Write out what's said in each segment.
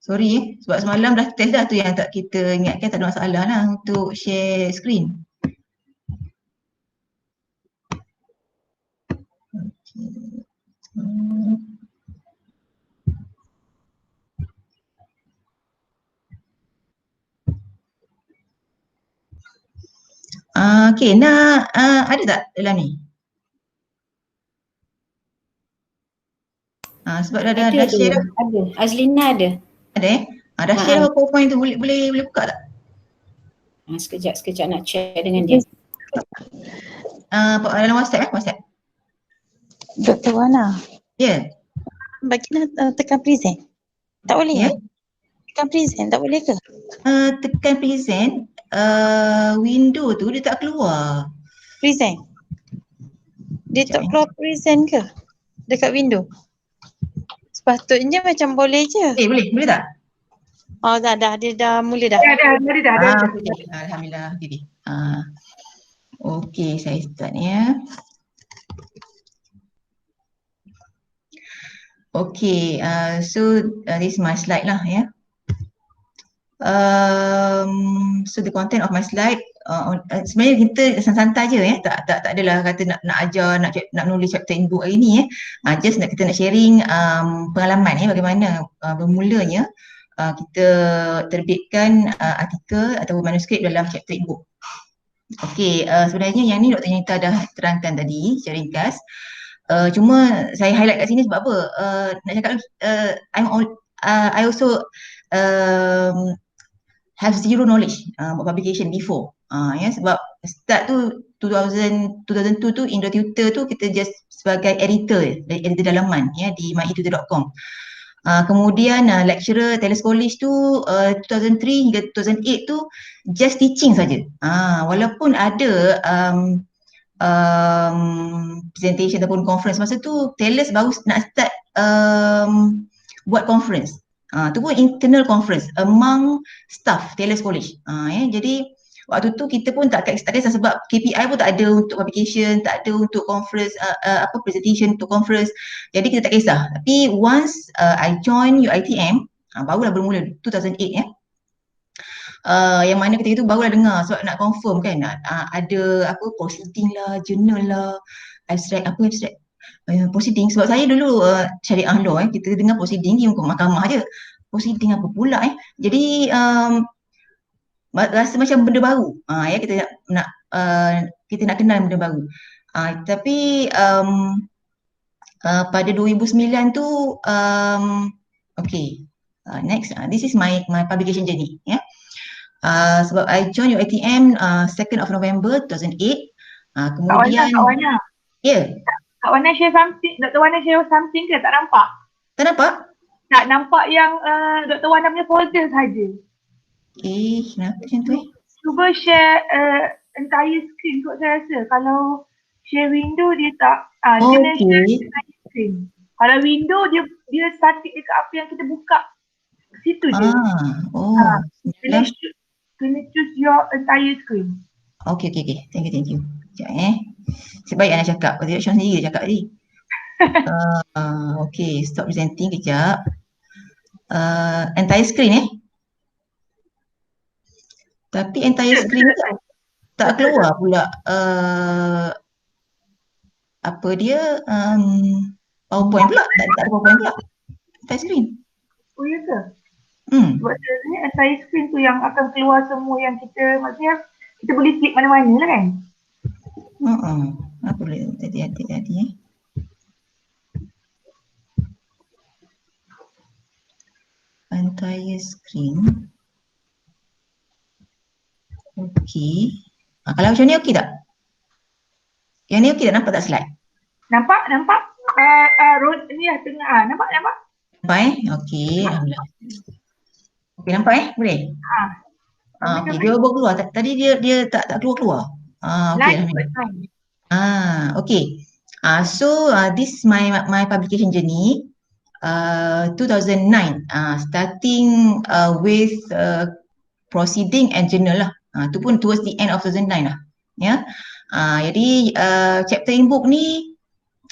Sorry sebab semalam dah test dah tu yang tak kita ingatkan tak ada masalah lah untuk share screen. Okay. Okay, nak ada tak dalam ni? Sebab dah share dah. Ada. Azlina ada. Ada dah share dah PowerPoint tu, boleh buka tak? Sekejap nak share dengan dia. Dalam WhatsApp WhatsApp. Dr. Wana. Ya. Bagi tekan present. Tak boleh Ya. Tekan present tak boleh ke? Tekan present, window tu dia tak keluar. Present. Dia tak keluar present ke? Dekat window. Sepatutnya macam boleh je. Boleh tak? Oh dah dia dah mula dah. Dah. Okay. Alhamdulillah. Okey, saya start ya. Okay, so this is my slide lah ya. So the content of my slide, sebenarnya kita santai je ya, tak adalah kata nak ajar, nak nulis chapter in book hari ni ya. Just kita nak sharing pengalaman ya, bagaimana bermulanya kita terbitkan artikel atau manuskrip dalam chapter in book. Okay, sebenarnya yang ni Dr. Nita dah terangkan tadi secara ringkas. Cuma saya highlight kat sini sebab apa? Nak cakap I also have zero knowledge about publication before. Ya, sebab start tu 2002 tu Indo Tutor tu kita just sebagai editor dalaman ya di myetutor.com. Kemudian lecturer Taylor's College tu 2003 hingga 2008 tu just teaching saja. Walaupun ada presentation ataupun conference masa tu Taylor's baru nak start buat conference. Tu pun internal conference among staff Taylor's College. Ya, jadi waktu tu kita pun tak kisah sebab KPI pun tak ada untuk publication, tak ada untuk conference, presentation untuk conference. Jadi kita tak kisah. Tapi once I join UiTM, barulah bermula 2008 ya. Yang mana ketika itu barulah dengar sebab nak confirm kan, ada proceeding lah, journal lah, abstract proceeding. Sebab saya dulu syariah law kita dengar proceeding di muka mahkamah je. Proceeding apa pula Jadi rasa macam benda baru. Ya kita nak kenal benda baru. Tapi pada 2009 tu next, this is my publication journey ya. Sebab I join UiTM 2nd of November 2008. Kemudian Kak Wana. Ya. Kak Wana share something, Dr. Wana share something ke? Tak nampak? Tak nampak? Tak nampak yang Dr. Wana punya folder saja. Kenapa macam tu Cuba share entire screen kot saya rasa. Kalau share window dia tak, kena share entire screen. Kalau window dia static dekat apa yang kita buka. Situ je. Kena choose your entire screen. Okay. Thank you. Sekejap Sebaik anak cakap. Kalau tidak Syah sendiri dia cakap tadi. Okay, stop presenting kejap. Entire screen Tapi entire screen tak keluar pula PowerPoint pula. Tak ada PowerPoint pula. Entire screen. Oh ya ke? Sebab sebenarnya entire screen tu yang akan keluar semua yang kita, maksudnya kita boleh klik mana-mana lah kan? Apa boleh hati-hati entire screen. Okey. Kalau macam ni okey tak? Yang ni okey tak? Nampak tak slide? Nampak. Road ni lah tengah. Nampak? Nampak Okey. Alhamdulillah. Okey, nampak boleh? Okey, dia baru keluar. Tadi dia tak keluar. Okey. Okey. So this is my publication journey. 2009 starting with proceeding and journal lah. Tu pun towards the end of 2009 lah. Ya. Jadi chapter in book ni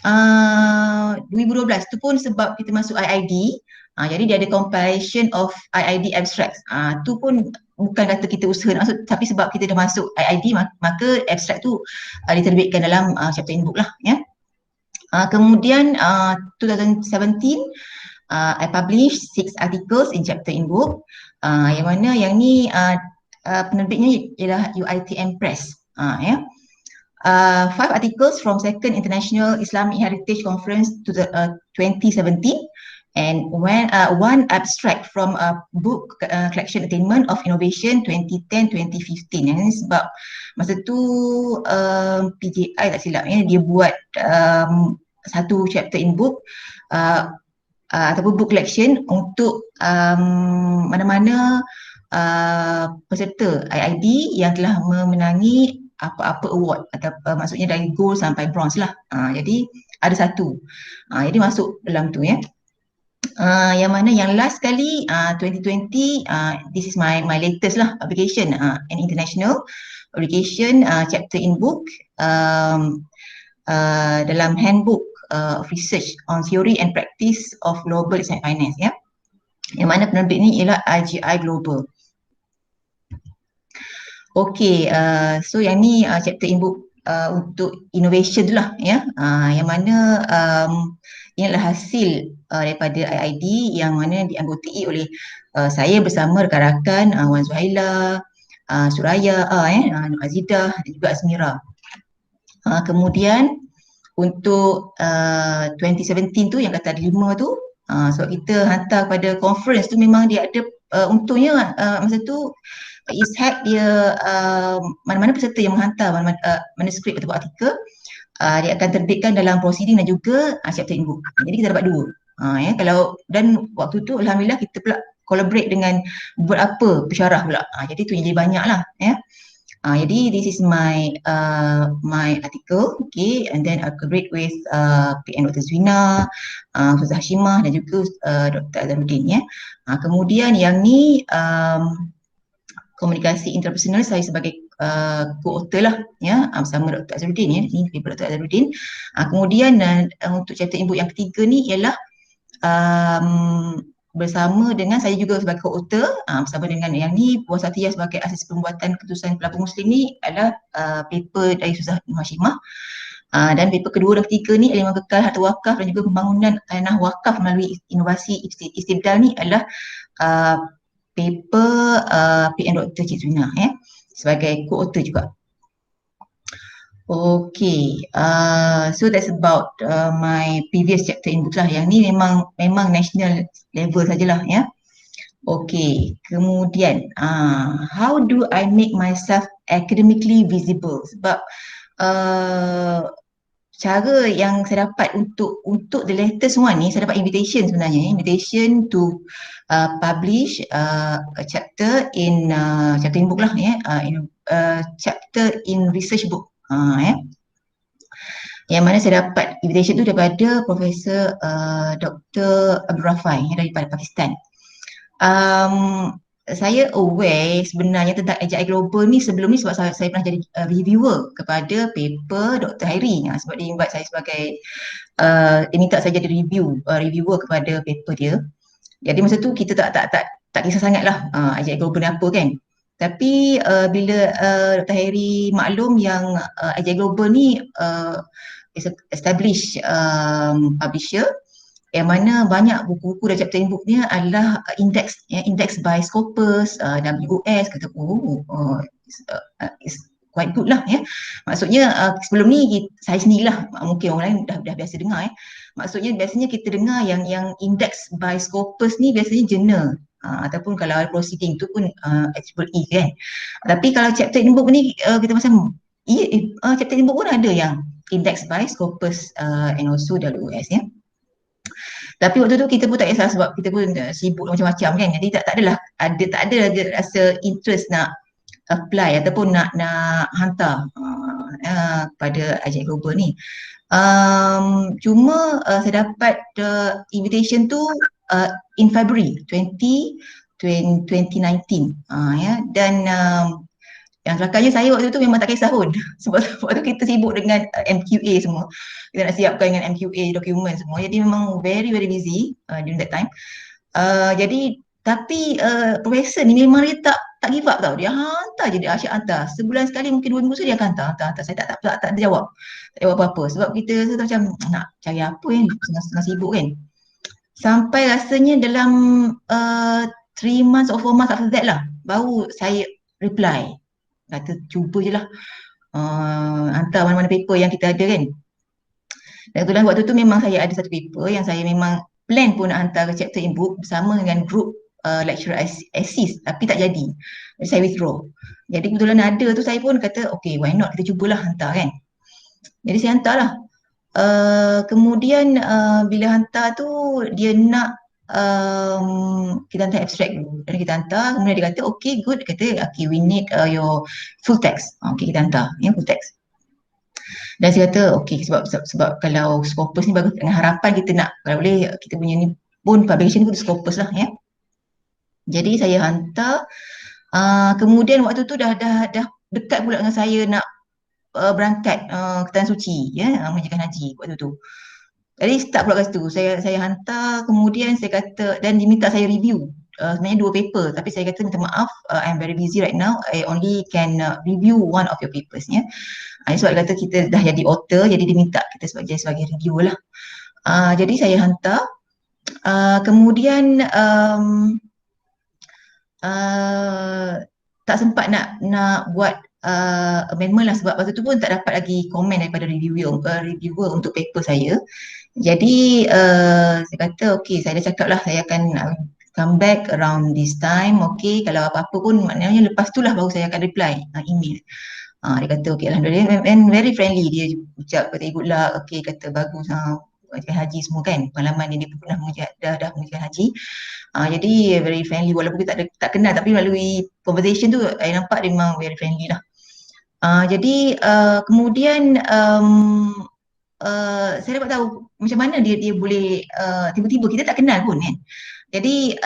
2012 tu pun sebab kita masuk IID, jadi dia ada compilation of IID abstracts. Tu pun bukan kata kita usaha nak masuk, tapi sebab kita dah masuk IID maka abstract tu diterbitkan dalam chapter in book lah ya. Kemudian 2017 I published 6 articles in chapter in book, yang mana yang ni penerbitnya ialah UiTM Press ya. 5 articles from Second International Islamic Heritage Conference to the 2017, and one abstract from a book collection Attainment of Innovation 2010-2015. Yang ini sebab masa tu PJI tak silap ya, dia buat satu chapter in book ataupun book collection untuk mana-mana peserta IID yang telah memenangi apa-apa award atau maksudnya dari gold sampai bronze lah. Jadi ada satu. Jadi masuk dalam tu ya. Yang mana yang last kali 2020, this is my latest lah publication, an international publication, chapter in book dalam handbook of research on theory and practice of global Islamic finance ya. Yang mana penerbit ni ialah IGI Global. Okay, so yang ni chapter in book untuk innovation tu lah ya, yang mana ini adalah hasil daripada IID yang mana dianggotai oleh saya bersama rakan-rakan Wan Zuhaila, Suraya, Nur Azidah dan juga Azmira. Kemudian untuk 2017 tu yang kata ada 5 tu, sebab kita hantar pada conference tu memang dia ada untungnya masa tu ISHAC dia mana-mana peserta yang menghantar manuskrip atau artikel, dia akan terbitkan dalam proceeding dan juga chapter in book. Jadi kita dapat 2. Ya, kalau dan waktu tu alhamdulillah kita pula collaborate dengan beberapa pensyarah pula. Jadi tu yang jadi banyak lah ya. Jadi this is my article, okay, and then I collaborate with PN Dr. Zwina, Ustazah Hashimah dan juga Dr. Azharuddin ya. Kemudian yang ni komunikasi interpersonal, saya sebagai co-author lah ya, bersama Dr. Azharuddin ya, ini paper Dr. Azharuddin. Kemudian untuk chapter in book yang ketiga ni ialah bersama dengan saya juga sebagai co-author, bersama dengan yang ni Puan Satya sebagai asas pembuatan keputusan pelapor muslim ni adalah paper dari Ustazah Hashimah. Dan paper kedua dan ketiga ni elemen kekal harta wakaf dan juga pembangunan tanah wakaf melalui inovasi istibdal ni adalah paper PN Dr. Cik Zwina ya, sebagai co-author juga. Okay, so that's about my previous chapter in book lah. Yang ni memang national level sajalah ya. Okay, kemudian how do I make myself academically visible? Sebab cara yang saya dapat untuk the latest one ni, saya dapat invitation sebenarnya, invitation to publish a chapter in book lah ya, chapter in research book ya. Yang mana saya dapat invitation tu daripada Profesor Dr. Abdul Rafai daripada Pakistan. Saya aware sebenarnya tentang AGI Global ni sebelum ni sebab saya pernah jadi reviewer kepada paper Dr. Hairi, sebab dia invite saya sebagai dia minta saya jadi reviewer kepada paper dia. Jadi masa tu kita tak kisah sangat lah AGI Global ni apa kan. Tapi bila Dr. Hairi maklum yang AGI Global ni established publisher, yang mana banyak buku-buku dan chapter in book ni adalah index by Scopus, WOS, kata it's quite good lah ya. Maksudnya sebelum ni saya sendirilah, mungkin orang lain dah biasa dengar ya. Maksudnya biasanya kita dengar yang index by Scopus ni biasanya journal, ataupun kalau ada proceeding tu pun XBE kan. Tapi kalau chapter in book ni kita macam chapter in book pun ada yang index by Scopus and also WOS ya. Tapi waktu tu kita pun tak kisah sebab kita pun sibuk macam-macam kan. Jadi tak ada rasa interest nak apply ataupun nak hantar pada AGI Global ni. Cuma saya dapat invitation tu in February 2019 ya, dan Yang kelakarnya saya waktu tu memang tak kisah pun sebab waktu kita sibuk dengan MQA semua. Kita nak siapkan dengan MQA dokumen semua. Jadi memang very busy during that time. Jadi tapi profesor ni memang dia tak give up tau. Dia hantar je, dia asyik hantar. Sebulan sekali mungkin 2 minggu sekali dia akan hantar. Saya tak jawab. Tak jawab apa-apa sebab kita macam nak cari apa kan, setengah sibuk kan. Sampai rasanya dalam 3 months or 4 months after that lah baru saya reply. Kata cuba je lah hantar mana-mana paper yang kita ada kan. Dan kebetulan waktu tu memang saya ada satu paper yang saya memang plan pun nak hantar ke chapter in book bersama dengan group lecturer assist tapi tak jadi. Jadi saya withdraw. Jadi kebetulan ada tu saya pun kata okay why not, kita cubalah hantar kan. Jadi saya hantar lah. Kemudian bila hantar tu dia nak kita hantar abstract dulu dan kita hantar, kemudian dia kata okay good, dia kata okay we need your full text. Okay kita hantar full text. Dan saya kata okay sebab kalau Scopus ni bagus, dengan harapan kita nak kalau boleh kita punya ni pun publication pun Scopus lah ya. Jadi saya hantar kemudian waktu tu dah dekat pula dengan saya nak berangkat ke Tanah Suci ya, menunaikan haji waktu tu. Jadi start pula kat situ. Saya hantar, kemudian saya kata dan diminta saya review. Sebenarnya 2 paper tapi saya kata minta maaf, I'm very busy right now. I only can review one of your papers ya. Sebab dia kata kita dah jadi author, jadi dia minta kita sebagai reviewer lah. Jadi saya hantar. Kemudian tak sempat nak buat amendment lah sebab waktu tu pun tak dapat lagi komen daripada reviewer untuk paper saya. Jadi saya kata okay, saya dah cakap lah saya akan come back around this time. Okay, kalau apa-apa pun maknanya lepas tu lah baru saya akan reply email. Dia kata okay alhamdulillah and very friendly, dia ucap kata good luck, okay kata bagus haji semua kan, pengalaman dia pun pernah dah menunaikan haji. Jadi very friendly walaupun kita tak kenal tapi melalui conversation tu saya nampak dia memang very friendly lah. Jadi kemudian saya dapat tahu macam mana dia boleh tiba-tiba kita tak kenal pun kan. Jadi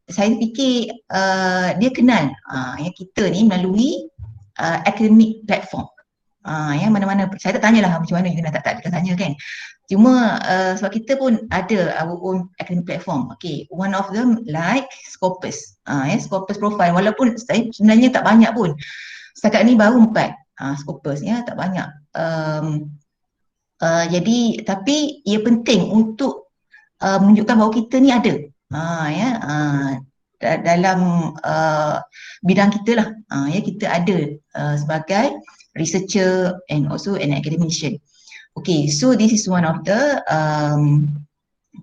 saya fikir dia kenal kita ni melalui academic platform. Yang mana-mana saya tak tanyalah macam mana kita tak tanya kan. Cuma sebab kita pun ada our own academic platform. Okay, one of them like Scopus. Scopus profile walaupun saya sebenarnya tak banyak pun. Setakat ni baru 4 Scopus ya, tak banyak. Jadi tapi ia penting untuk menunjukkan bahawa kita ni ada dalam bidang kita lah, ya kita ada sebagai researcher and also an academician. Okay, so this is one of the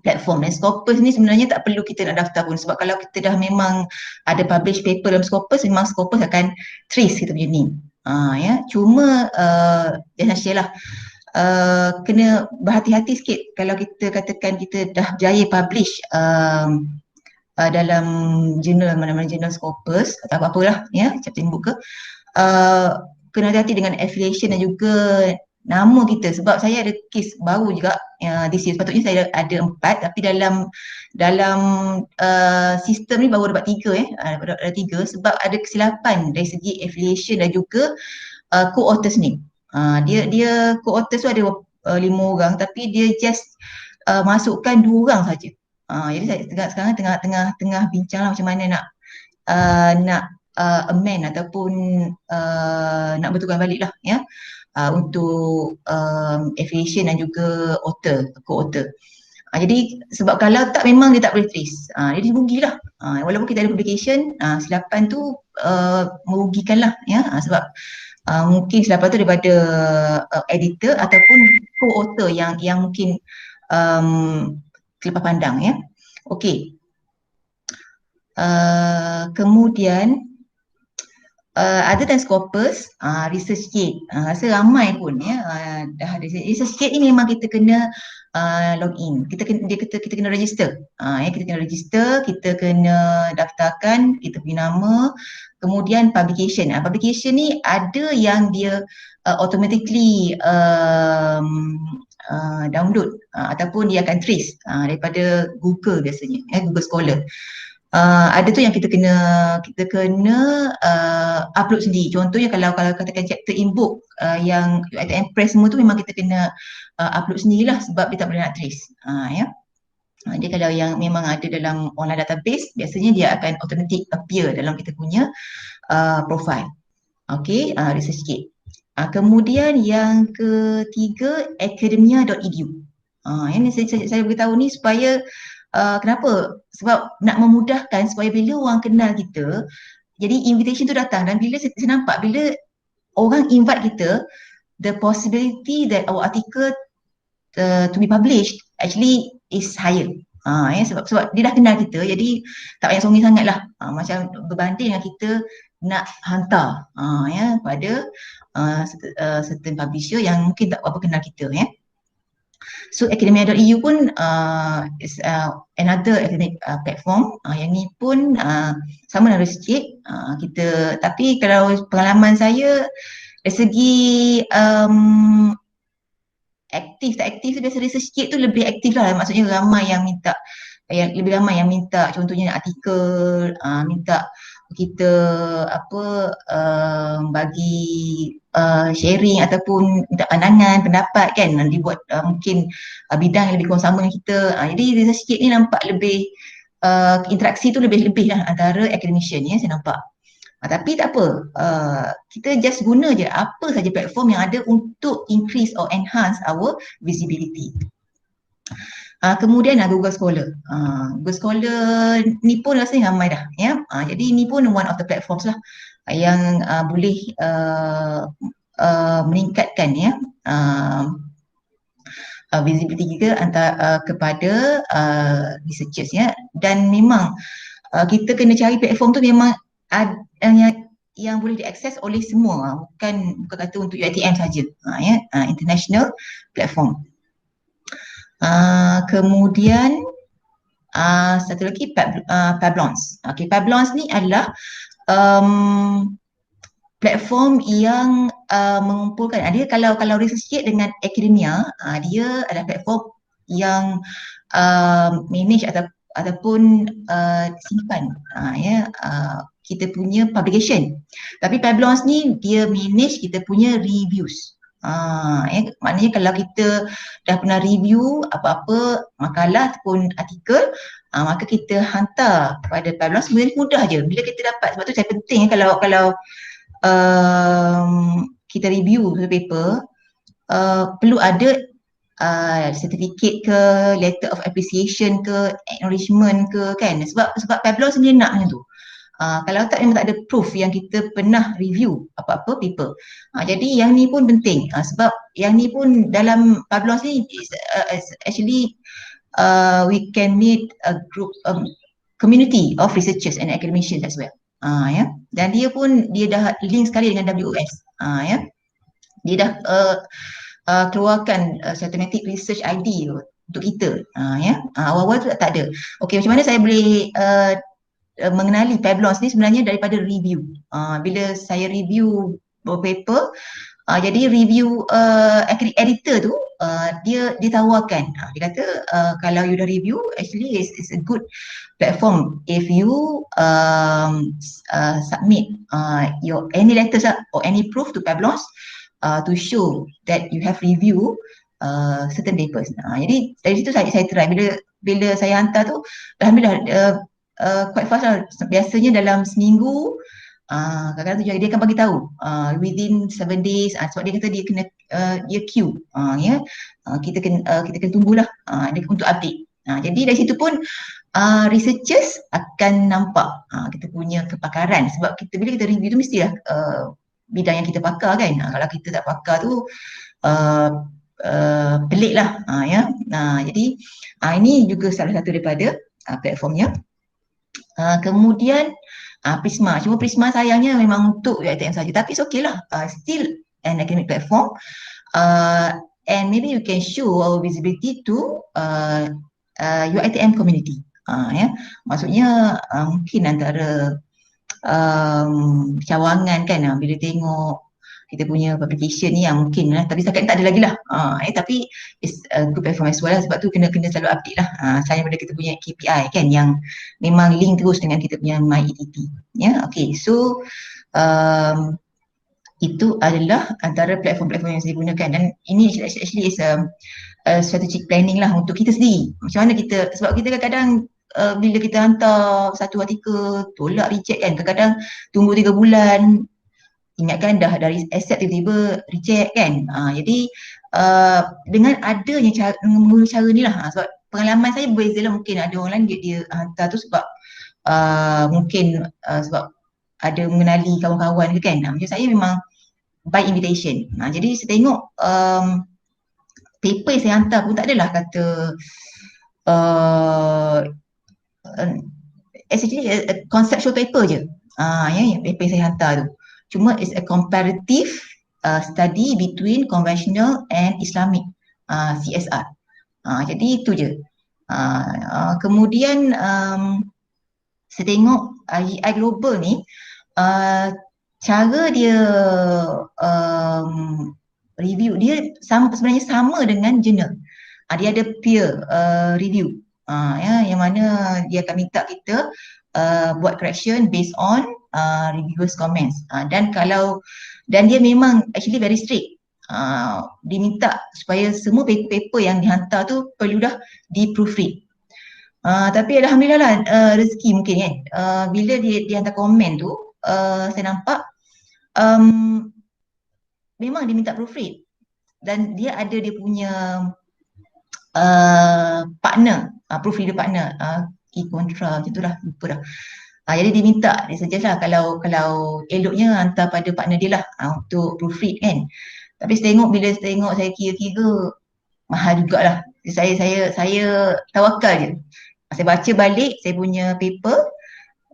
platform. Dan Scopus ni sebenarnya tak perlu kita nak daftar pun sebab kalau kita dah memang ada publish paper dalam Scopus, memang Scopus akan trace kita punya ni. Ya, cuma jangan share lah. Kena berhati-hati sikit kalau kita katakan kita dah berjaya publish dalam jurnal mana-mana jurnal Scopus atau apa-apalah ya, chapter in book ke, kena hati-hati dengan affiliation dan juga nama kita sebab saya ada kes baru juga this year. Sepatutnya saya ada 4 tapi dalam sistem ni baru dapat 3 ada 3 sebab ada kesilapan dari segi affiliation dan juga co-authors ni. Dia co-authors tu ada 5 orang tapi dia just masukkan 2 orang saja. Jadi saya sekarang tengah bincang lah macam mana nak amend ataupun nak betulkan balik lah ya untuk affiliation dan juga co-author. Jadi sebab kalau tak memang dia tak boleh trace. Jadi rugilah. Walaupun kita ada publication, silapan tu merugikan lah ya sebab mungkin silapan tu daripada editor ataupun co-author yang mungkin terlepas pandang ya. Okey. Kemudian other than Scopus, ResearchGate, rasa ramai pun ya dah ada. ResearchGate ni memang kita kena login, kita kena register. Kita kena register, kita kena daftarkan kita punya nama, kemudian publication. Publication ni ada yang dia automatically download ataupun dia akan trace daripada Google biasanya, Google Scholar. ada tu yang kita kena upload sendiri. Contohnya kalau katakan chapter in-book yang UiTM Press semua tu memang kita kena upload sendirilah sebab dia tak boleh nak trace. Ya. Dia kalau yang memang ada dalam online database, biasanya dia akan automatic appear dalam kita punya profile. Okay, research kit. Kemudian yang ketiga, academia.edu. Ini saya beritahu ni supaya kenapa? Sebab nak memudahkan supaya bila orang kenal kita, jadi invitation tu datang dan bila saya nampak bila orang invite kita, the possibility that our article to be published actually is higher. Sebab dia dah kenal kita, jadi tak payah songong sangat lah. Macam berbanding dengan kita nak hantar pada certain publisher yang mungkin tak apa kenal kita. So academia.eu pun is another academic platform. Yang ni pun sama dengan sikit kita, tapi kalau pengalaman saya dari segi aktif tak aktif tu biasa research kit tu lebih aktif lah, maksudnya ramai yang minta, lebih ramai yang minta contohnya artikel, minta kita bagi sharing ataupun minta pandangan, pendapat kan, dibuat mungkin bidang yang lebih kurang sama dengan kita. Jadi research kit ni nampak lebih interaksi tu lebih lah antara academician saya nampak. Tapi tak apa, kita just guna je apa saja platform yang ada untuk increase or enhance our visibility. Kemudian Google Scholar. Google Scholar ni pun rasanya ramai dah ya. Jadi ni pun one of the platforms lah yang boleh meningkatkan ya visibility kita kepada researchers ya. Dan memang kita kena cari platform tu memang yang boleh diakses oleh semua, bukan kata untuk UiTM saja, international platform. Kemudian satu lagi Pablons. Pablons ni adalah platform yang mengumpulkan, dia kalau research kit dengan akademia, dia adalah platform yang manage ataupun simpan kita punya publication. Tapi Pablons ni dia manage kita punya reviews. Maknanya kalau kita dah pernah review apa-apa makalah ataupun artikel, maka kita hantar kepada Pablons, sebenarnya mudah je bila kita dapat. Sebab tu saya penting kalau kita review paper, perlu ada certificate ke, letter of appreciation ke, acknowledgement ke kan, sebab Pablons sebenarnya nak macam tu. Kalau tak memang tak ada proof yang kita pernah review apa-apa paper. Jadi yang ni pun penting sebab yang ni pun dalam Pablons ni actually we can meet a group community of researchers and academicians as well. Dan dia dah link sekali dengan WOS. Dia dah keluarkan systematic research ID untuk kita. Awal-awal tu tak ada. Okey, macam mana saya boleh mengenali Pablons ni? Sebenarnya daripada review. Bila saya review paper, jadi review editor tu dia tawarkan, dia kata kalau you dah review, actually it's a good platform if you submit your any letters or any proof to Pablons to show that you have review certain papers. Jadi dari situ saya try, bila saya hantar tu alhamdulillah quite fast lah. Biasanya dalam seminggu, kadang-kadang tu dia akan bagi tahu within 7 days, sebab dia kata dia kena dia queue, kita kena tunggulah untuk update. Jadi dari situ pun researchers akan nampak kita punya kepakaran, sebab bila kita review tu mestilah bidang yang kita pakar kan. Kalau kita tak pakar tu pelik lah jadi ini juga salah satu daripada platformnya. Kemudian Prisma. Cuma Prisma sayangnya memang untuk UiTM saja, tapi it's okay lah, still an academic platform, and maybe you can show our visibility to UiTM community. Maksudnya mungkin antara cawangan kan, bila tengok kita punya publication ni yang mungkin lah, tapi setakat ni tak ada lagi lah. Tapi it's a good platform as well lah, sebab tu kena selalu update lah. Selain daripada kita punya KPI kan yang memang link terus dengan kita punya MyETT. Okay, so itu adalah antara platform-platform yang saya gunakan, dan ini actually is a strategic planning lah untuk kita sendiri. Macam mana kita, sebab kita kadang-kadang bila kita hantar satu artikel tolak reject kan, kadang-kadang tunggu 3 bulan, ingatkan dah dari accept tiba-tiba reject kan. Jadi dengan adanya menggunakan cara ni lah, sebab pengalaman saya berbeza lah, mungkin ada orang lain dia hantar tu sebab mungkin sebab ada mengenali kawan-kawan ke kan. Macam saya memang by invitation. Jadi saya tengok paper yang saya hantar pun tak adalah kata actually a conceptual paper je. Yang paper yang saya hantar tu. Cuma it's a comparative study between conventional and Islamic CSR. Jadi itu je. Kemudian saya tengok IGI Global ni cara dia review dia sebenarnya sama dengan journal. Dia ada peer review. Yang mana dia akan minta kita buat correction based on reviewers comments. Dan dia memang actually very strict. Dia minta supaya semua paper yang dihantar tu perlu dah di-proofread. Tapi alhamdulillah lah, rezeki mungkin kan. Bila dia hantar komen tu, saya nampak memang dia minta proofread, dan dia ada dia punya partner, proofreader partner, e-contra macam tu lah, lupa dah. Jadi dia minta, dia suggest lah kalau eloknya hantar pada partner dia lah untuk proofread kan. Tapi bila saya tengok, saya kira-kira mahal jugalah. Saya tawakal je. Saya baca balik saya punya paper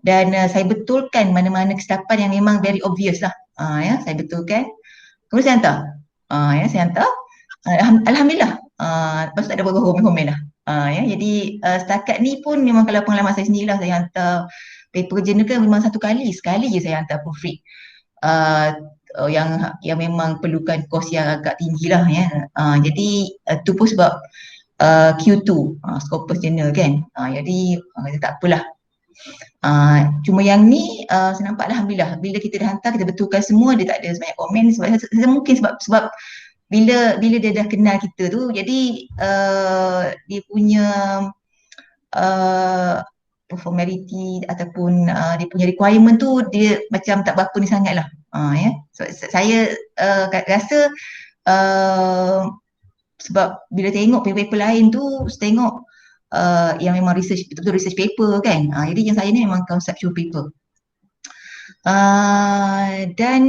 dan saya betulkan mana-mana kesilapan yang memang very obvious lah. Saya betulkan. Kemudian saya hantar. Saya hantar. Alhamdulillah. Lepas tu tak ada apa-apa komen lah. Jadi setakat ni pun memang kalau pengalaman saya sendiri lah, saya hantar paper jurnal kan memang sekali je saya hantar proofread. Yang memang perlukan kos yang agak tinggi lah ya. Jadi tu pun sebab Q2 Scopus Journal kan. Jadi tak apalah. Cuma yang ni saya nampak alhamdulillah bila kita dah hantar, kita betulkan semua, dia tak ada sebanyak komen sebab mungkin sebab bila dia dah kenal kita tu, jadi dia punya formality ataupun dia punya requirement tu dia macam tak berapa ni sangat lah. So, saya rasa sebab bila tengok paper-paper lain tu, saya tengok yang memang research, betul-betul research paper kan. Jadi yang saya ni memang conceptual paper. Dan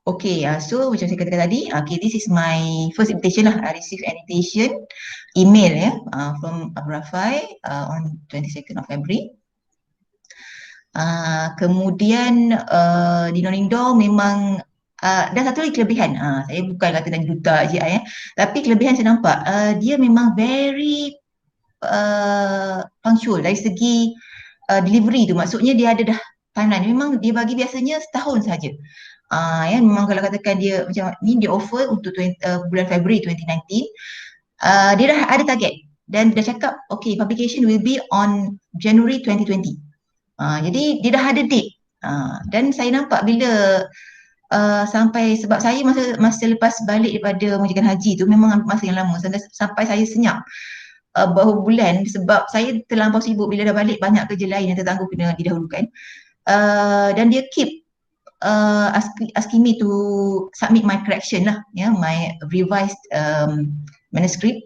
okay, so macam saya katakan tadi, okay, this is my first invitation lah. I received an invitation email from Abu Rafai on 22nd of February. Kemudian di Norindo memang dan satu lagi kelebihan, saya bukan kata dan duta je tapi kelebihan saya nampak dia memang very punctual dari segi delivery tu, maksudnya dia ada dah timeline, memang dia bagi biasanya setahun saja. Memang kalau katakan dia macam ni, dia offer untuk bulan Februari 2019, dia dah ada target dan dah cakap okay, publication will be on January 2020. Jadi dia dah ada date. Dan saya nampak bila sampai, sebab saya masa lepas balik daripada mengerjakan haji tu memang masa yang lama, sampai saya senyap beberapa bulan sebab saya terlampau sibuk. Bila dah balik banyak kerja lain yang tertangguh kena didahulukan, dan dia keep asking me to submit my correction lah, my revised manuscript.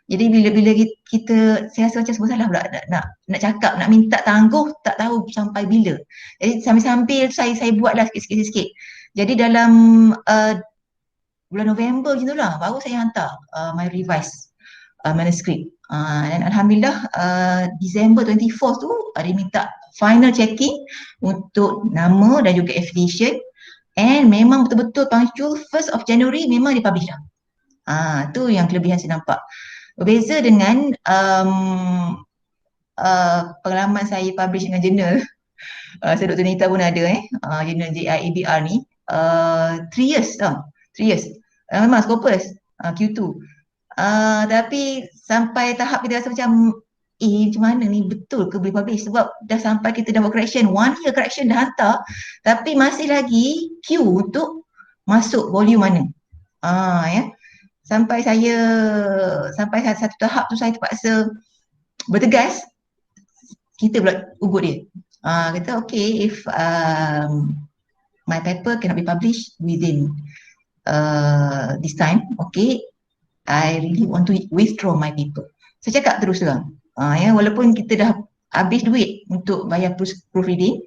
Jadi bila kita, saya rasa macam sebuah salah pula nak cakap, nak minta tangguh, tak tahu sampai bila. Jadi sambil-sambil saya buatlah sikit-sikit. Jadi dalam bulan November macam tu lah baru saya hantar my revised manuscript. Dan alhamdulillah December 24 tu dia minta final checking untuk nama dan juga affiliation, and memang betul-betul punctual 1st of January memang dia publish dah. Tu yang kelebihan saya nampak. Berbeza dengan pengalaman saya publish dengan jurnal. So Dr. Nita pun ada jurnal JIABR ni 3 years 3 years memang Scopus Q2 tapi sampai tahap kita rasa macam macam mana ni betul ke boleh publish, sebab dah sampai kita dah buat correction, 1 year correction dah hantar tapi masih lagi queue untuk masuk volume mana. Ya. Sampai satu tahap tu saya terpaksa bertegas, kita pula ugut dia. Kata okay, if my paper cannot be published within this time, okay, I really want to withdraw my paper. Saya cakap terus terang. Ya, walaupun kita dah habis duit untuk bayar proofreading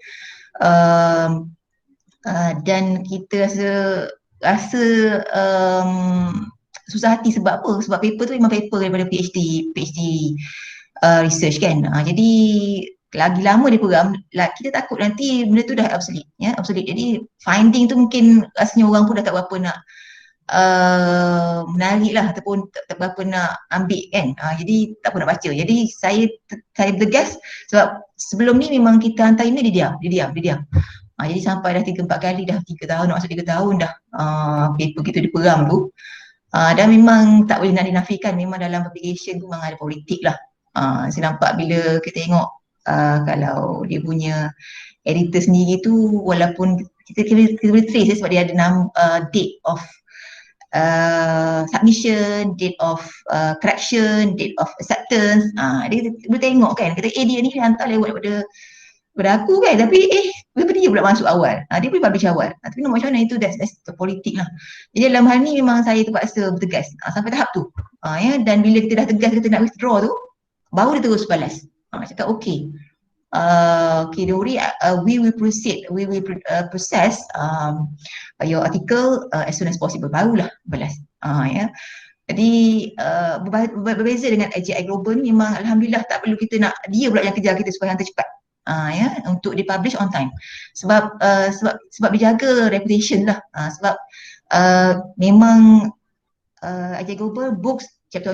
dan kita rasa susah hati sebab apa? Sebab paper tu memang paper daripada PhD research kan. Jadi lagi lama dia program, kita takut nanti benda tu dah obsolete. Jadi finding tu mungkin rasanya orang pun dah tak berapa nak menarik lah ataupun tak berapa nak ambil kan. Jadi tak apa nak baca. Jadi saya bertegas sebab sebelum ni memang kita hantar email dia diam. Jadi sampai dah 3-4 kali, dah 3 tahun nak masuk 3 tahun dah paper kita diperam tu. Dan memang tak boleh nak dinafikan, memang dalam publication tu memang ada politik lah. Saya nampak bila kita tengok kalau dia punya editor sendiri tu, walaupun kita boleh trace sebab dia ada date of submission, date of correction, date of acceptance. Dia boleh tengok kan, kata dia ni hantar lewat daripada aku kan, tapi kenapa dia pula masuk awal, dia boleh publish awal. Tapi nak macam mana itu, that's politik lah. Jadi dalam hal ni memang saya terpaksa bertegas sampai tahap tu. Ya, dan bila kita dah tegas kita nak withdraw tu, baru dia terus balas. Cakap okay, okay, don't worry, we will process your article as soon as possible. Barulah balas. Ya. Jadi berbeza dengan AJI Global ni, memang alhamdulillah tak perlu kita nak dia pula yang kejar kita supaya hantar cepat. Ya, untuk dipublish on time. Sebab dijaga reputation lah. Sebab memang AJI Global books, chapter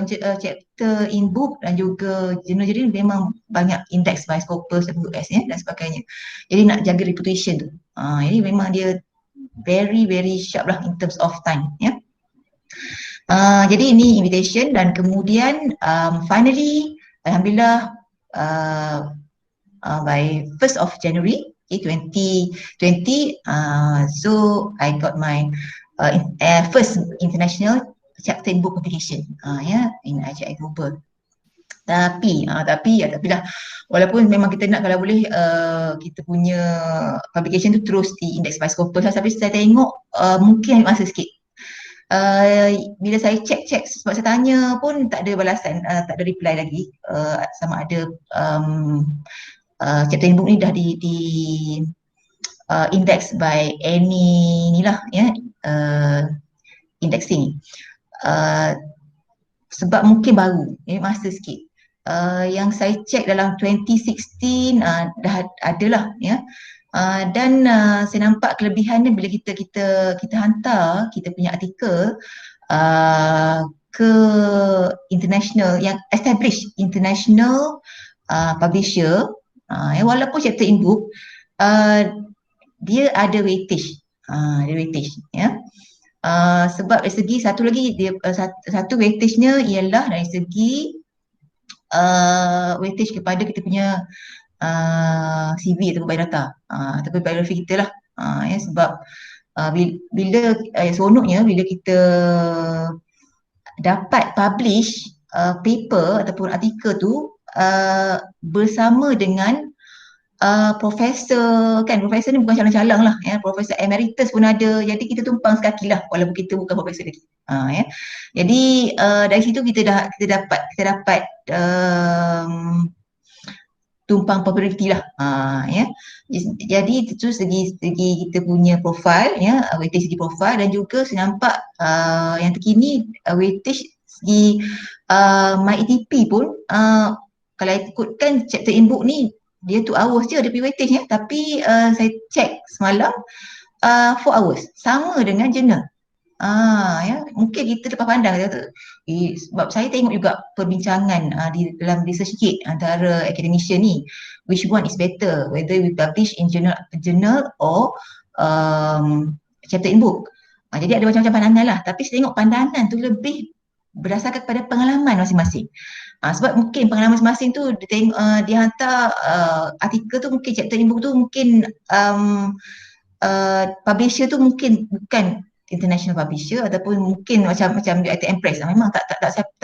in book dan juga journal memang banyak index by Scopus dan US dan sebagainya. Jadi nak jaga reputation tu. Jadi memang dia very sharp lah in terms of time. Ya. Jadi ini invitation, dan kemudian finally alhamdulillah by 1st of January 2020, so I got my first international chapter in book publication in AJI Global. Tapi lah, walaupun memang kita nak kalau boleh kita punya publication tu terus di index by Scopus lah, tapi saya tengok mungkin ambil masa sikit. Bila saya check sebab saya tanya pun tak ada balasan, tak ada reply lagi sama ada chapter in book ni dah di index by any ni lah indexing. Sebab mungkin baru, masa sikit. Yang saya check dalam 2016 dah ada lah ya. Dan saya nampak kelebihannya bila kita hantar kita punya artikel ke international, yang established international publisher, walaupun chapter in book dia ada weightage, ya. Sebab dari segi satu lagi dia satu weightage-nya ialah dari segi weightage kepada kita punya CV ataupun biodata ataupun biografi kita lah. Ya, sebab bila seronoknya bila kita dapat publish paper ataupun artikel tu bersama dengan profesor kan, profesor ni bukan calang-calang lah ya, profesor emeritus pun ada, jadi kita tumpang sekaki lah walaupun kita bukan profesor lagi. Ya. Jadi dari situ kita dapat tumpang populariti lah. Ya. Jadi itu segi kita punya profile ya, weightage segi profile, dan juga saya nampak yang terkini weightage segi MyETP pun kalau ikutkan chapter in book ni dia 2 hours je dia punya weightage ya, tapi saya check semalam 4 hours, sama dengan journal. Ya, mungkin kita lepas pandang kata, sebab saya tengok juga perbincangan di dalam research kit antara academician ni, which one is better, whether we publish in journal or chapter in book. Jadi ada macam-macam pandangan lah, tapi saya tengok pandangan tu lebih berdasarkan kepada pengalaman masing-masing. Sebab mungkin pengalaman masing-masing tu dia hantar artikel tu, mungkin chapter in book tu mungkin publisher tu mungkin bukan international publisher ataupun mungkin macam UiTM Press. Memang tak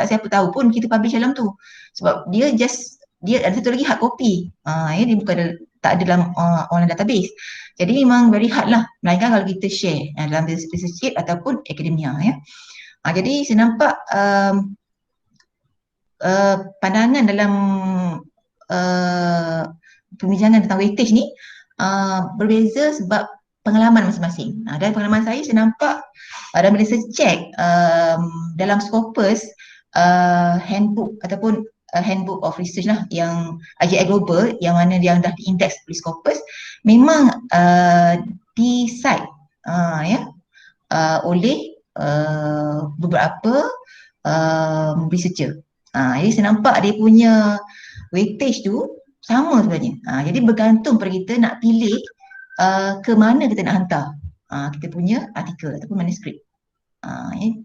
siapa tahu pun kita publish dalam tu. Sebab dia ada satu lagi hard copy. Dia bukan tak ada dalam online database. Jadi memang very hard lah. Melainkan kalau kita share dalam research kit ataupun akademia ya. Jadi saya nampak pandangan dalam perbincangan tentang weightage ni berbeza sebab pengalaman masing-masing. Dan pengalaman saya nampak dalam research check dalam Scopus handbook ataupun handbook of research lah yang IJI Global yang mana yang dah diindeks oleh Scopus memang di cite oleh beberapa researcher. Jadi saya nampak dia punya weightage tu sama sebenarnya. Jadi bergantung pada kita nak pilih ke mana kita nak hantar kita punya artikel ataupun manuskrip.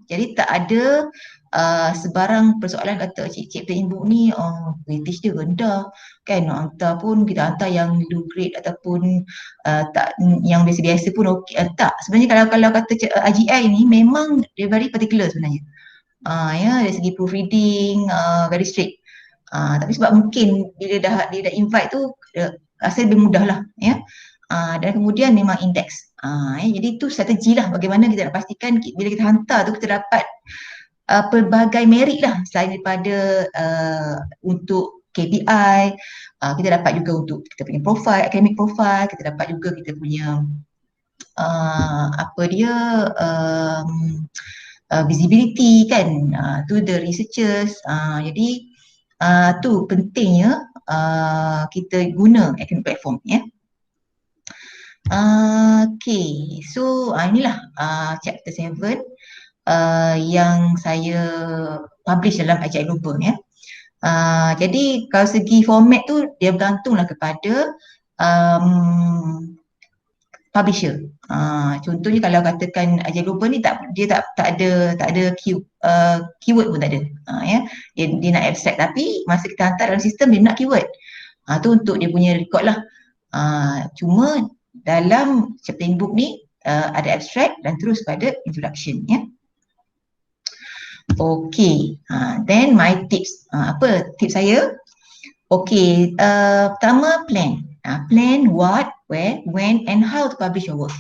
Jadi tak ada sebarang persoalan kata chapter in book ni weightage dia rendah kan, nak hantar pun kita hantar yang low grade ataupun tak yang biasa-biasa pun okey. Tak, sebenarnya kalau kata IGI ni memang dia very particular sebenarnya. Dari segi proofreading very strict. Tapi sebab mungkin bila dia dah invite tu rasa lebih mudah lah ya. Dan kemudian memang indeks. Jadi itu strategi lah bagaimana kita nak pastikan bila kita hantar tu kita dapat pelbagai merit lah selain daripada untuk KPI, kita dapat juga untuk kita punya profile, academic profile, kita dapat juga kita punya visibility kan to the researchers. Jadi tu pentingnya kita guna academic platform ya. Okay, so inilah chapter 7 yang saya publish dalam IJI Global ya. Jadi kalau segi format tu dia bergantunglah kepada publisher. Contohnya kalau katakan IJI Global ni dia tak ada keyword pun tak ada. Ya. Dia nak abstract tapi masa kita hantar dalam sistem dia nak keyword. Tu untuk dia punya record lah. Cuma dalam chapter in book ni ada abstract dan terus pada introduction ya. Okay, then my tips. Apa tips saya? Okay, pertama plan. Plan what, where, when and how to publish your work.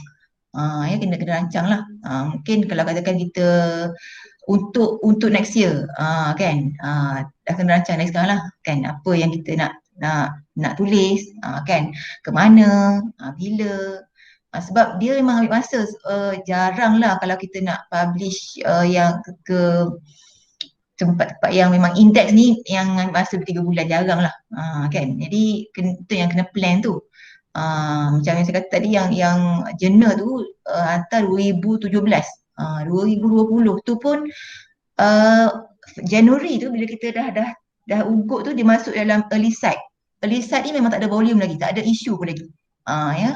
Ya, kena rancang lah. Mungkin kalau katakan kita untuk next year kan, dah kena rancang dari sekarang lah kan, apa yang kita nak tulis kan, ke mana, bila. Sebab dia memang ambil masa, jarang lah kalau kita nak publish yang ke tempat-tempat yang memang indeks ni yang ambil masa 3 bulan, jarang lah kan. Jadi itu yang kena plan tu. Macam yang saya kata tadi yang jurnal tu hantar 2017, 2020 tu pun Januari tu bila kita dah ugut tu dia masuk dalam early site. Early site ni memang tak ada volume lagi, tak ada isu pun lagi. Ya.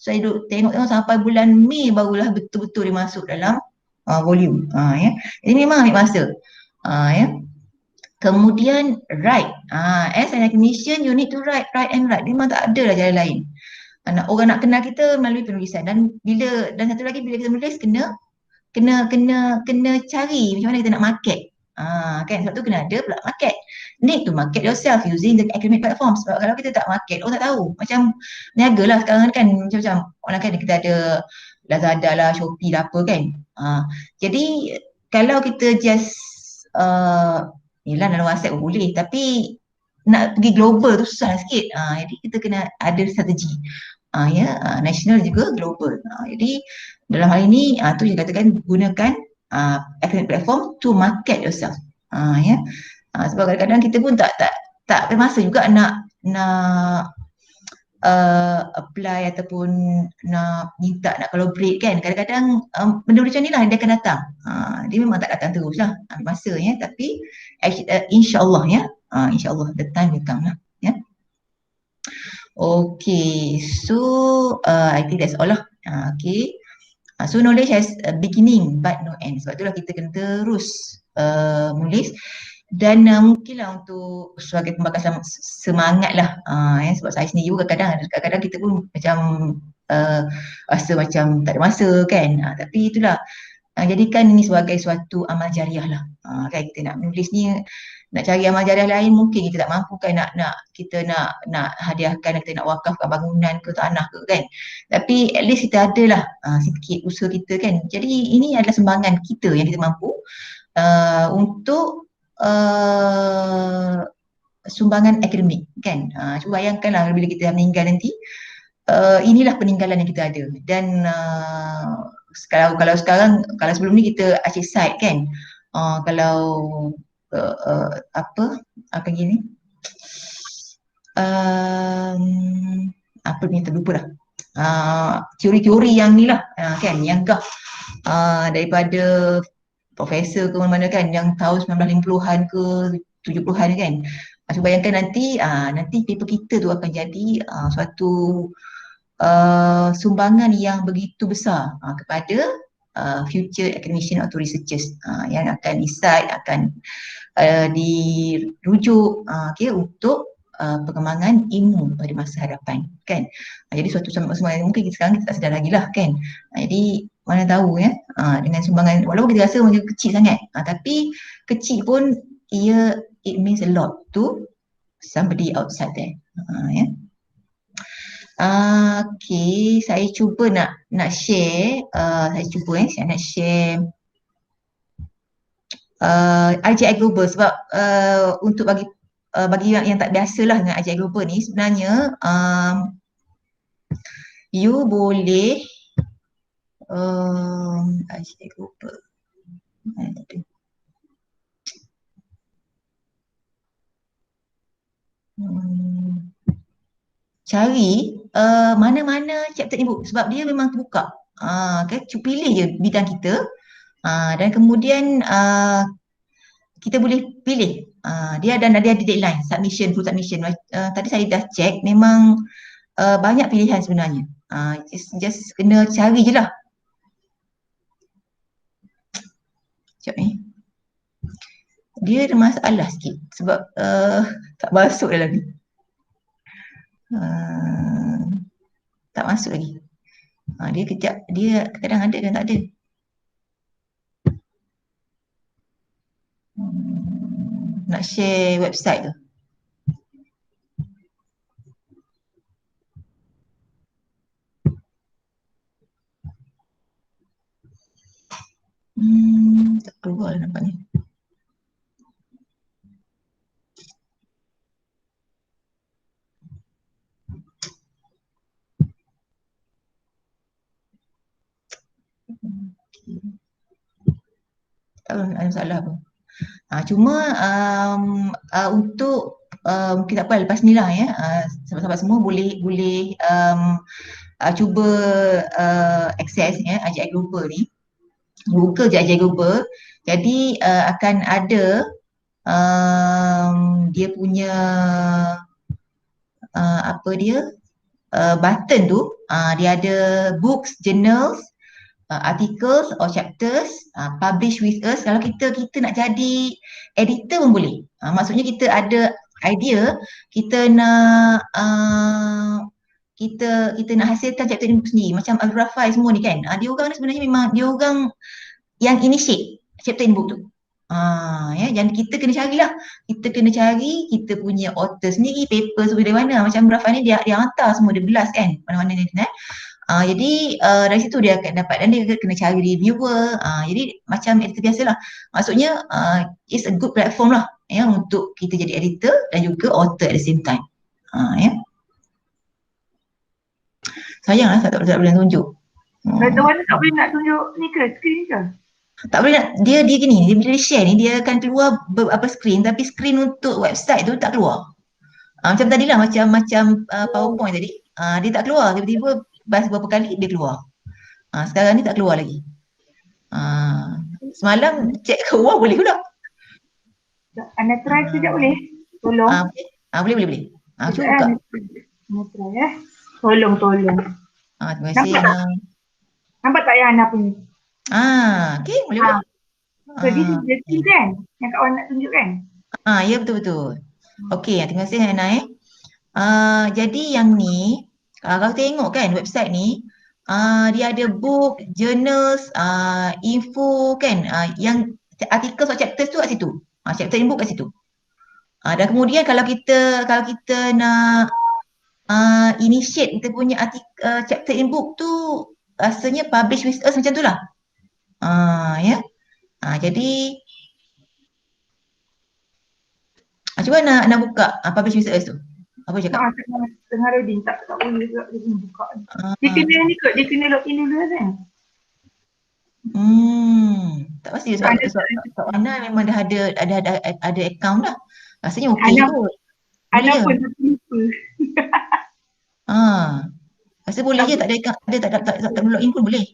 So saya tengok sampai bulan Mei barulah betul-betul dia masuk dalam volume. Ya. Jadi memang ambil masa. Ya. Kemudian write. As an academician you need to write and write. Memang tak ada lah jalan lain. Orang nak kenal kita melalui penulisan dan satu lagi bila kita menulis kena cari macam mana kita nak market. Kan sebab tu kena ada pula market. Need to market yourself using the academic platform. Sebab kalau kita tak market, orang tak tahu. Macam niaga lah sekarang kan, macam orang kan kita ada Lazada lah, Shopee lah apa kan. Jadi kalau kita just yelah dalam WhatsApp pun boleh, tapi nak pergi global tu susah sikit. Jadi kita kena ada strategi. National juga global. Jadi dalam hal ini tu saya katakan gunakan academic platform to market yourself. Ya. Sebab kadang-kadang kita pun tak ada masa juga nak apply ataupun nak minta nak collaborate kan, kadang-kadang benda macam ni lah dia akan datang. Dia memang tak datang terus lah, ambil masa ya, tapi insyaAllah ya, insyaAllah the time will come lah ya. Okay, so I think that's all lah. Okay, so knowledge has a beginning but no end. Sebab itulah kita kena terus menulis. Dan mungkinlah untuk sebagai pembakasan semangat lah ya, sebab saya sendiri juga kadang-kadang kita pun macam rasa macam tak ada masa kan, tapi itulah jadikan ini sebagai suatu amal jariah lah kan. Kita nak menulis ni, nak cari amal jariah lain mungkin kita tak mampu kan, kita nak hadiahkan, kita nak wakafkan bangunan ke tanah ke kan, tapi at least kita adalah sikit usaha kita kan. Jadi ini adalah sumbangan kita yang kita mampu untuk sumbangan akademik kan. Cuba bayangkanlah bila kita meninggal nanti, inilah peninggalan yang kita ada. Dan kalau sekarang, kalau sebelum ni kita asyik site kan, kalau apa gini, apa ni terlupa dah, teori-teori yang ni lah kan, yang daripada profesor ke mana-mana kan, yang tahun 1950-an ke 70-an kan. So bayangkan nanti paper kita tu akan jadi suatu sumbangan yang begitu besar kepada future academician atau researchers yang akan decide, akan dirujuk untuk pengembangan ilmu pada masa hadapan kan. Jadi suatu sumbangan mungkin sekarang kita tak sedar lagi lah kan. Jadi mana tahu ya, dengan sumbangan walaupun kita rasa macam kecil sangat, tapi kecil pun it means a lot to somebody outside there ya. Okay, saya cuba nak share, saya nak share IJI Global sebab untuk bagi yang tak biasalah dengan IJI Global ni, sebenarnya you boleh IJI Global cari mana-mana chapter e-book sebab dia memang terbuka. Okay, pilih je bidang kita dan kemudian kita boleh pilih. Dia ada deadline submission, full submission. Tadi saya dah check, memang banyak pilihan sebenarnya. Just kena cari je lah. Sekejap ni. Dia ada masalah sikit sebab tak masuk dalam ni. Tak masuk lagi. Dia kejap, dia kadang ada dan tak ada. Nak share website tu. Tak keluar nampaknya. Tak ada masalah pun. Cuma untuk mungkin tak apa, lepas ni lah ya, sahabat-sahabat semua boleh cuba akses ya IJI Global ni. Google je IJI Global. Jadi akan ada dia punya button tu, dia ada books, journals, articles or chapters, publish with us. Kalau kita nak jadi editor pun boleh. Maksudnya kita ada idea, kita nak kita nak hasilkan chapter ni sendiri, macam Al-Rafai semua ni kan. Dia orang ni sebenarnya memang dia orang yang initiate chapter in book tu. Ya, dan kita kena carilah. Kita kena cari kita punya author sendiri, paper semua dari mana. Macam Rafai ni dia hantar semua, dia belas kan mana-mana ni internet. Jadi dari situ dia akan dapat, dan dia kena cari reviewer. Jadi macam editor biasalah. Maksudnya it's a good platform lah ya untuk kita jadi editor dan juga author at the same time. Ya. Sayanglah tak boleh tunjuk. Dr. Wana tak boleh nak tunjuk ni ke, screen ke? Tak boleh nak, dia gini, dia bila share ni dia akan keluar beberapa screen, tapi screen untuk website tu tak keluar. Macam tadilah, macam PowerPoint tadi. dia tak keluar. Tiba-tiba beberapa kali dia keluar. Sekarang ni tak keluar lagi. Semalam cek keluar boleh pula. Anda try sekejap boleh? Tolong. Boleh. Cuba buka. Anda try Tolong. Terima kasih. Nampak tak yang Anda punya? Okay, boleh. So this is the thing kan? Yang Kak Wan nak tunjuk kan? Ya betul. Okey, terima kasih Hana. Jadi yang ni, kalau tengok kan website ni, dia ada book, journals, info kan, yang artikel atau chapters tu kat situ. Chapter in book kat situ. Dan kemudian kalau kita nak initiate kita punya artikel chapter in book tu, rasanya publish with us macam tu lah. Ya. Jadi cuba nak buka publish with us tu. Apa cakap? Tengah loading, tak boleh juga dia kena buka. Dia kena ni kot, dia kena login dulu kan? Tak pasti sebab Ana memang dah ada account dah. Rasanya okey kot. Ana pun lupa. Rasa boleh je, tak ada account, tak login pun boleh.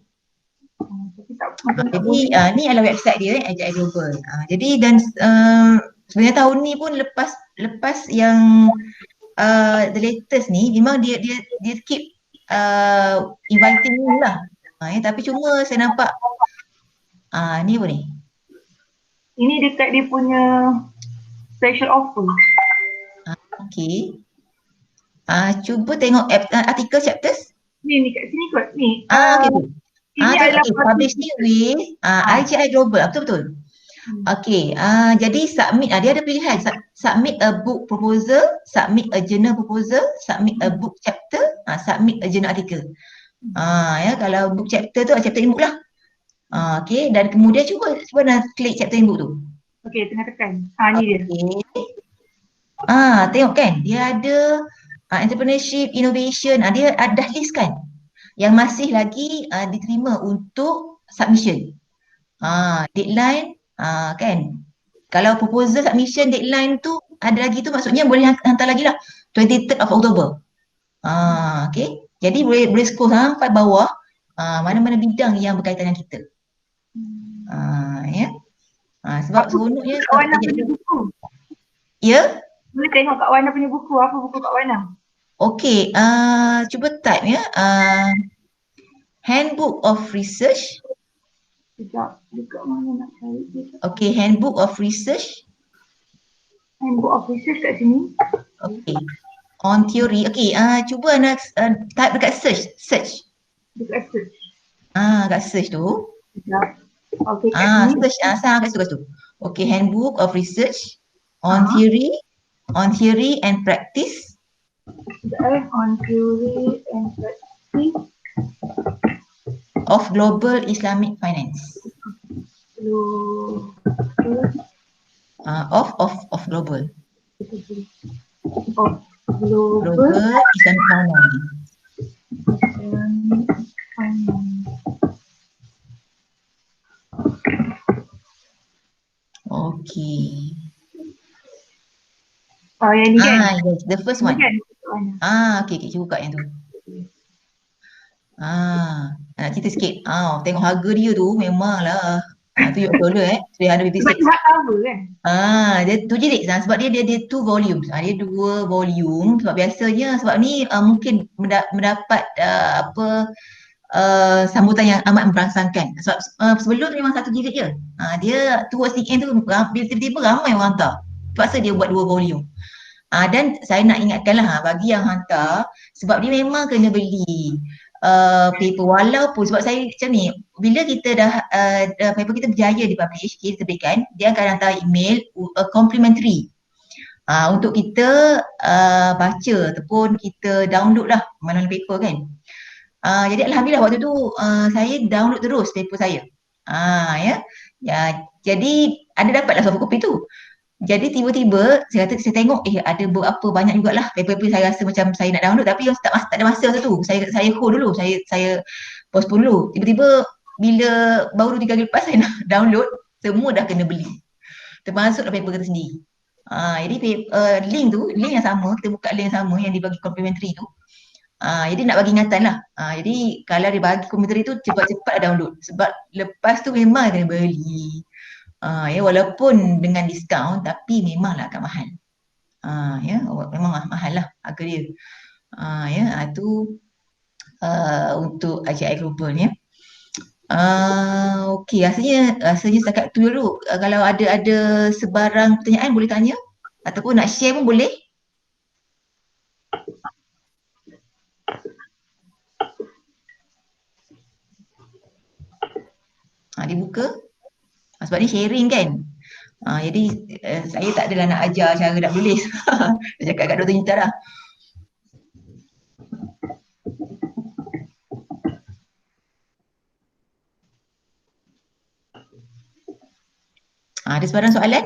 Jadi ni adalah website dia, Agile Global. Jadi dan sebenarnya tahun ni pun lepas yang the latest ni memang dia keep inviting ni lah. Tapi cuma saya nampak ni apa ni? Ini dekat dia punya special offer. Okey. Cuba tengok artikel chapters. Ni kat sini kot. Ni. Okey. Ini adalah publishing with IGI Global. Betul. Okey, jadi submit, dia ada pilihan, submit a book proposal, submit a journal proposal, submit a book chapter, submit a journal article. Ya, kalau book chapter tu chapter in book lah. Okey, dan kemudian cuba nak klik chapter in book tu. Okey, tengah tekan. Ni dia. Tengok kan, dia ada entrepreneurship, innovation, dia dah list kan yang masih lagi diterima untuk submission. Deadline kan. Kalau proposal submission deadline tu ada lagi tu, maksudnya boleh hantar lagi lah 23rd of October. Okay. Jadi boleh scroll sampai bawah mana-mana bidang yang berkaitan dengan kita. Ya. Sebab seronoknya Kak Wana punya buku. Ya. Boleh tengok Kak Wana punya buku. Apa buku Kak Wana? Okey, cuba type ya. Handbook of Research. Sekejap, dekat mana nak cari dia? Okey, Handbook of Research. Handbook of Research kat sini. Okey. On theory. Okey, cuba nak type dekat search. Dekat search. Kat search tu. Sekejap. Okey, kat sini. Search, kat situ. Okey, Handbook of Research on theory and practice. On theory and practice of global Islamic finance. Of global. Of global Islamic finance. Okay. Yang ni kan? Yes, the first one. Okay, cuba buka yang tu. Nak cerita sikit. Tengok harga dia tu memanglah. Tu $356. Sebab cover kan? Dia tu je sebab dia 2 volumes. Dia 2 volume sebab biasanya sebab ni mungkin mendapat sambutan yang amat merangsangkan. Sebab sebelum tu memang 1 jilid je. Dia towards the end tu tiba-tiba ramai orang hantar. Terpaksa dia buat 2 volume. Dan saya nak ingatkanlah bagi yang hantar, sebab dia memang kena beli paper, walaupun sebab saya macam ni, bila kita dah paper kita berjaya dipublish, kita terbitkan, dia akan hantar email complimentary untuk kita baca ataupun kita download lah mana-mana paper kan. Jadi alhamdulillah waktu tu saya download terus paper saya. Jadi ada dapatlah soft copy tu. Jadi tiba-tiba saya tengok ada berapa banyak jugalah paper-paper saya rasa macam saya nak download, tapi tak ada masa tu. Saya hold dulu, saya postpone dulu. Tiba-tiba bila baru 3 hari lepas saya nak download, semua dah kena beli. Termasuklah paper kita sendiri. Jadi link yang sama, kita buka link yang sama yang dibagi complimentary tu. Jadi nak bagi ingatan lah. Jadi kalau dia bagi komputer itu cepat-cepat download. Sebab lepas tu memang kena beli. Ya, walaupun dengan diskaun tapi memanglah agak mahal. Ya, memang mahal lah harga dia. Ya, itu untuk AJI Global ya. Okey, rasanya setakat tu dulu. Kalau ada sebarang pertanyaan boleh tanya ataupun nak share pun boleh. Dibuka. Sebab ni sharing kan. Jadi saya tak adalah nak ajar cara nak tulis. Saya cakap kat Dr. Nita dah. Ada sebarang soalan?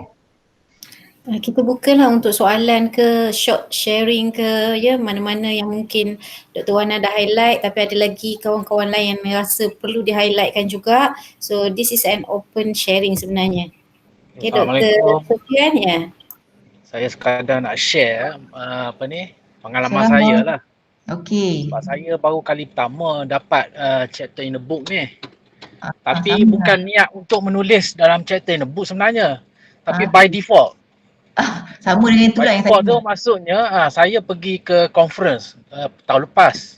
Kita bukalah untuk soalan ke, short sharing ke, ya, mana-mana yang mungkin Dr. Wana dah highlight tapi ada lagi kawan-kawan lain yang rasa perlu di-highlightkan juga. So this is an open sharing sebenarnya. Okay, Dr. Sofian ya. Saya sekadar nak share pengalaman saya lah. Okey. Sebab saya baru kali pertama dapat chapter in the book ni. Tapi bukan niat untuk menulis dalam chapter in the book sebenarnya. Tapi by default. Sama dengan itulah yang saya tu maksudnya saya pergi ke conference tahun lepas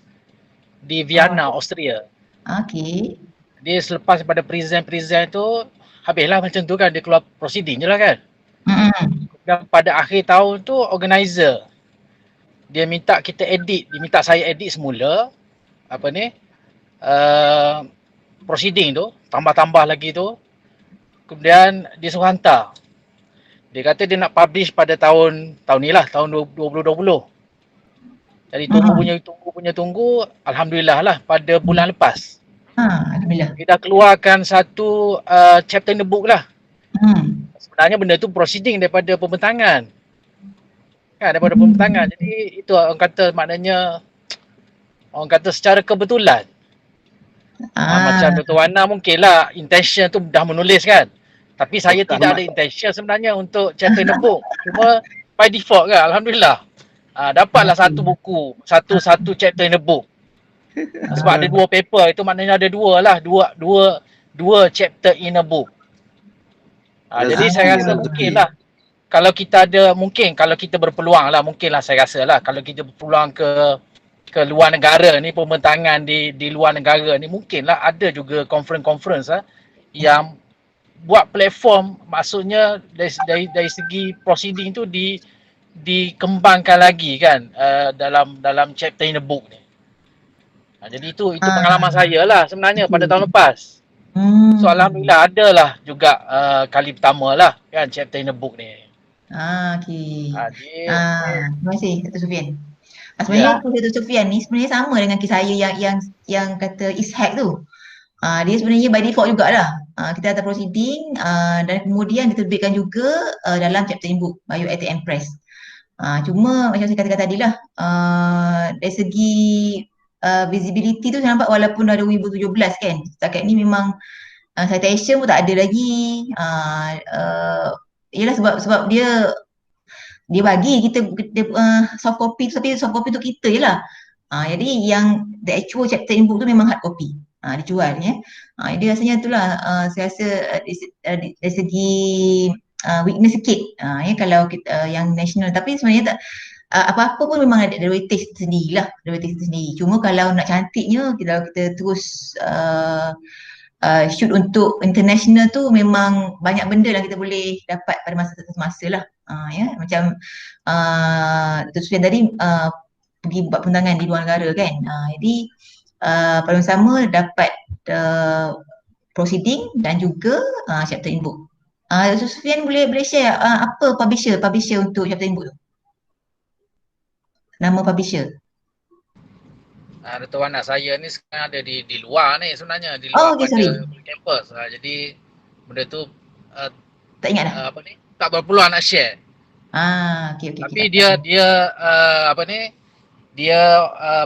di Vienna, Austria. Okey. Dia selepas daripada present tu habislah macam tu kan, dia keluar proceeding je lah kan. Dan pada akhir tahun tu organizer dia minta kita edit, dia minta saya edit semula proceeding tu, tambah-tambah lagi tu. Kemudian dia suruh hantar. Dia kata dia nak publish pada tahun ni lah, tahun 2020. Jadi tunggu, alhamdulillah lah pada bulan lepas. Alhamdulillah. Dia dah keluarkan satu chapter in the book lah. Sebenarnya benda tu proceeding daripada pembentangan. Kan, daripada pembentangan. Jadi itu orang kata maknanya, orang kata secara kebetulan. Macam Dr. Wana mungkin lah intention tu dah menulis kan. Tapi saya tidak ada intention sebenarnya untuk chapter in the book. Cuma by default kan, alhamdulillah. Dapatlah satu buku, satu chapter in the book. Sebab ada dua paper, itu maknanya ada dua chapter in a book. Jadi saya rasa mungkin lah kalau kita ada, mungkin kalau kita berpeluang lah, mungkin lah saya rasa lah kalau kita berpeluang ke luar negara ni, pembentangan di luar negara ni, mungkinlah ada juga conference yang buat platform, maksudnya dari segi proceeding tu dikembangkan lagi kan dalam chapter in the book ni. Jadi itu pengalaman saya lah sebenarnya pada tahun lepas. So alhamdulillah adalah juga kali pertama lah kan chapter in the book ni. Okey. Terima kasih Dr. Sufian. Sebenarnya Dr. Sufian ni sebenarnya sama dengan kisah saya yang kata Ishak tu. Dia sebenarnya by default jugalah. Kita ada proceeding dan kemudian diterbitkan juga dalam chapter in book Bioethics and Press. Cuma macam saya katakan tadi lah, dari segi visibility tu saya nampak walaupun dah 2017 kan, setakat ni memang citation pun tak ada lagi. Yelah sebab dia bagi kita soft copy tu, tapi soft copy tu kita je lah. Jadi yang the actual chapter in book tu memang hard copy. Dijual ya. Jadi rasanya itulah saya rasa dari segi weakness sikit ya kalau kita yang national, tapi sebenarnya tak apa-apa pun memang ada weightage sendirilah, Cuma kalau nak cantiknya kalau kita terus shoot untuk international tu memang banyak benda lah kita boleh dapat pada masa lah. Ya macam Dr. Sufian tadi pergi buat pendangan di luar negara kan. Jadi paling sama dapat proceeding dan juga chapter in book. Dr. Sufian boleh share apa publisher untuk chapter in book tu? Nama publisher. Dr. Wana, saya ni sekarang ada di luar ni sebenarnya, di luar pada campus. Jadi benda tu tak ingat dah. Tak berpeluang nak share. Okay. Tapi dia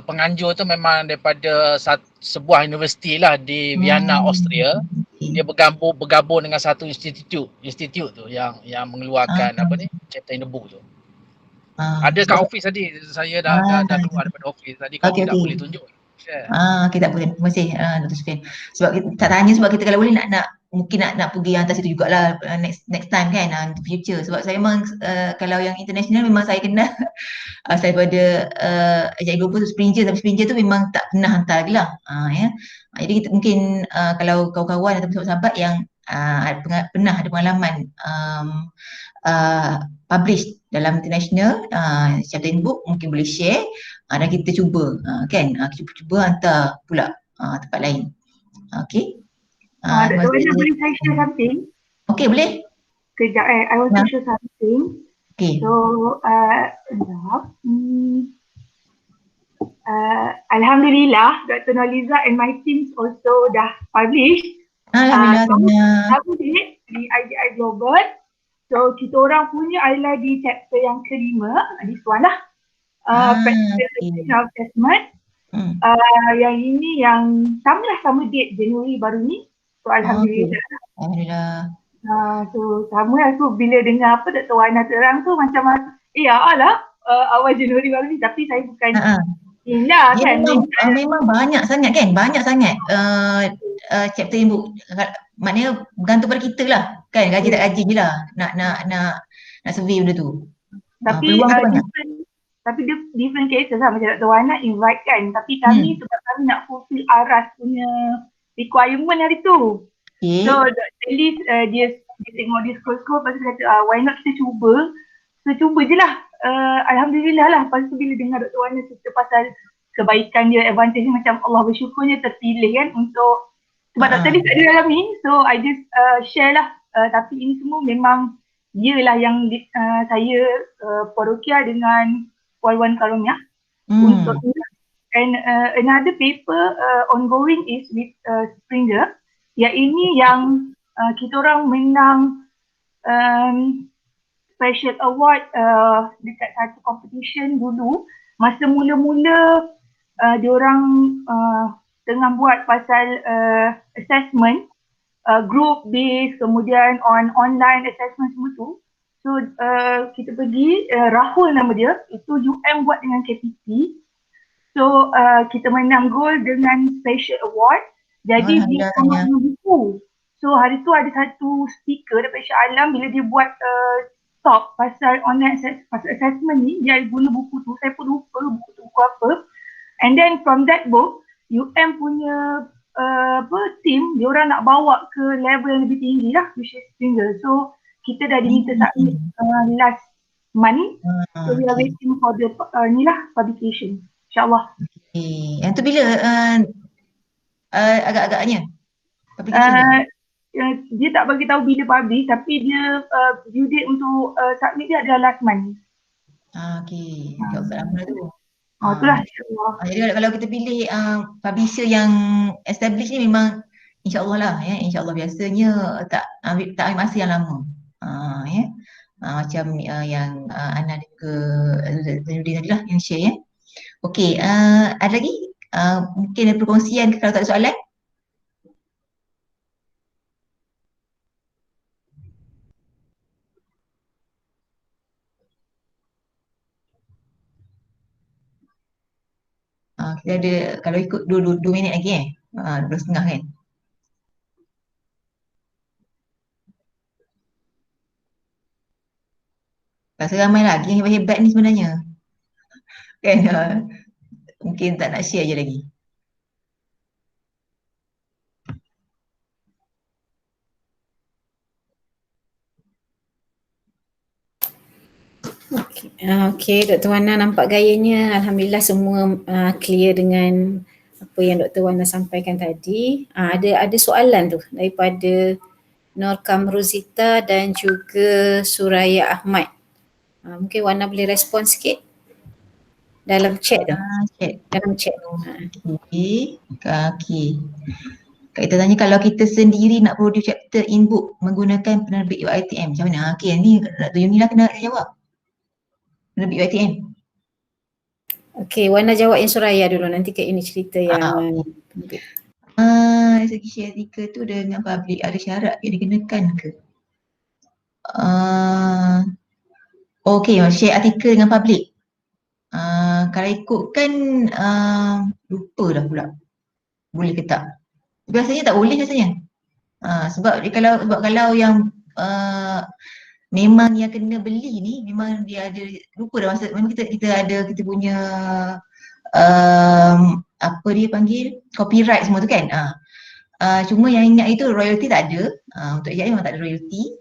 penganjur tu memang daripada sebuah universiti lah di Vienna, Austria. Dia bergabung dengan satu institut tu yang mengeluarkan chapter in the book tu. Ada kat office tadi, saya dah keluar daripada office tadi, kalau tidak boleh tunjuk. Share. Okay, tak boleh. Terima kasih Dr. Sufian. Sebab kita tak tanya sebab kita kalau boleh mungkin nak pergi hantar situ jugalah next time kan, in the future. Sebab saya memang kalau yang international memang saya kenal saya pada Ajak Global tu Springer, tapi Springer tu memang tak pernah hantar lagi lah. Ya. Jadi kita mungkin kalau kawan-kawan atau sahabat-sahabat yang pernah ada pengalaman publish dalam international chapter in book, mungkin boleh share dan kita cuba kan, kita cuba hantar pula tempat lain. Okay. Dr. Wana, boleh saya share something? Okay, boleh. Kejap I want to share something. Okay. So, Alhamdulillah, Dr. Noliza and my team also dah publish. Alhamdulillah. Publish di IGI Global. So, kita orang punya adalah di chapter yang kelima, this one lah. Practical assessment. Yang ini yang sama date Januari baru ni. So, Alhamdulillah. Alhamdulillah. So, sama lah tu bila dengar apa Dr. Wana terang tu macam awal Januari baru ni, tapi saya bukan indah kan. Memang banyak sangat kan, chapter in book. Maknanya bergantung pada kita lah kan, gaji tak gaji je lah nak survey benda tu. Tapi different cases lah, macam Dr. Wana invite kan, tapi kami sebab kami nak fulfill ARAS punya requirement hari tu. So at least dia tengok dia scroll lepas tu kata why not kita cuba. So cuba je lah. Alhamdulillah lah, lepas tu bila dengar Dr. Wana cerita pasal kebaikan dia, advantage dia, macam Allah bersyukurnya terpilih kan untuk sebab Dr. Lee tak ada dalam ni. So I just share lah, tapi ini semua memang dia lah yang saya Porokia dengan Puan Wan Karunia untuk ini. And another paper ongoing is with Springer. Yang ini yang kita orang menang special award dekat satu competition dulu. Masa mula-mula diorang tengah buat pasal assessment, group based, kemudian online assessment semua tu. So kita pergi, Rahul nama dia, itu UM buat dengan KPT. So kita menang gold dengan special award. Jadi dia sama buku. So hari tu ada satu speaker daripada Shah Alam, bila dia buat talk pasal online assessment ni, dia guna buku tu. Saya pun lupa buku apa. And then from that book, UM punya team, dia orang nak bawa ke level yang lebih tinggi lah, which is Springer. So kita dah diminta submit last month. So we are waiting for the publication, insyaAllah. Yang tu bila agak-agaknya publication dia tak bagi tahu bila publish, tapi dia due date untuk submit dia adalah last month. Okay, lama tu. Itulah insyaAllah. Jadi kalau kita pilih publisher yang established ni memang insyaAllah lah ya, insyaAllah biasanya tak ambil masa yang lama. Macam yang Ana dan juga Zainuddin tadi lah yang share ya. Okey, ada lagi? Mungkin ada perkongsian kalau tak ada soalan? Kita ada, kalau ikut 2 minit lagi 2.5 kan? Rasa ramai lagi yang hebat-hebat ni sebenarnya. Kan? Mungkin tak nak share je lagi. Okay, Dr. Wana nampak gayanya Alhamdulillah semua clear dengan apa yang Dr. Wana sampaikan tadi. Ada soalan tu daripada Nur Kamruzita dan juga Suraya Ahmad. Mungkin Wana boleh respon sikit dalam chat tu. Dalam chat. Okay. Kita tanya kalau kita sendiri nak produce chapter in book menggunakan penerbit UiTM macam mana? Okay, ni Dr. Yunilah kena jawab. Penerbit UiTM. Okay, Wana jawab yang Suraya dulu, nanti Kak Ini cerita yang penerbit. Segi share artikel tu dengan public ada syarat yang dikenakan ke? Okey, share artikel dengan public. Kalau ikutkan lupa dah pula. Boleh ke tak? Biasanya tak boleh rasanya. Sebab kalau yang memang yang kena beli ni memang dia ada, lupa dah masa memang kita ada kita punya apa dia panggil, copyright semua tu kan. Cuma yang ingat itu royalty tak ada. Untuk AI memang tak ada royalty.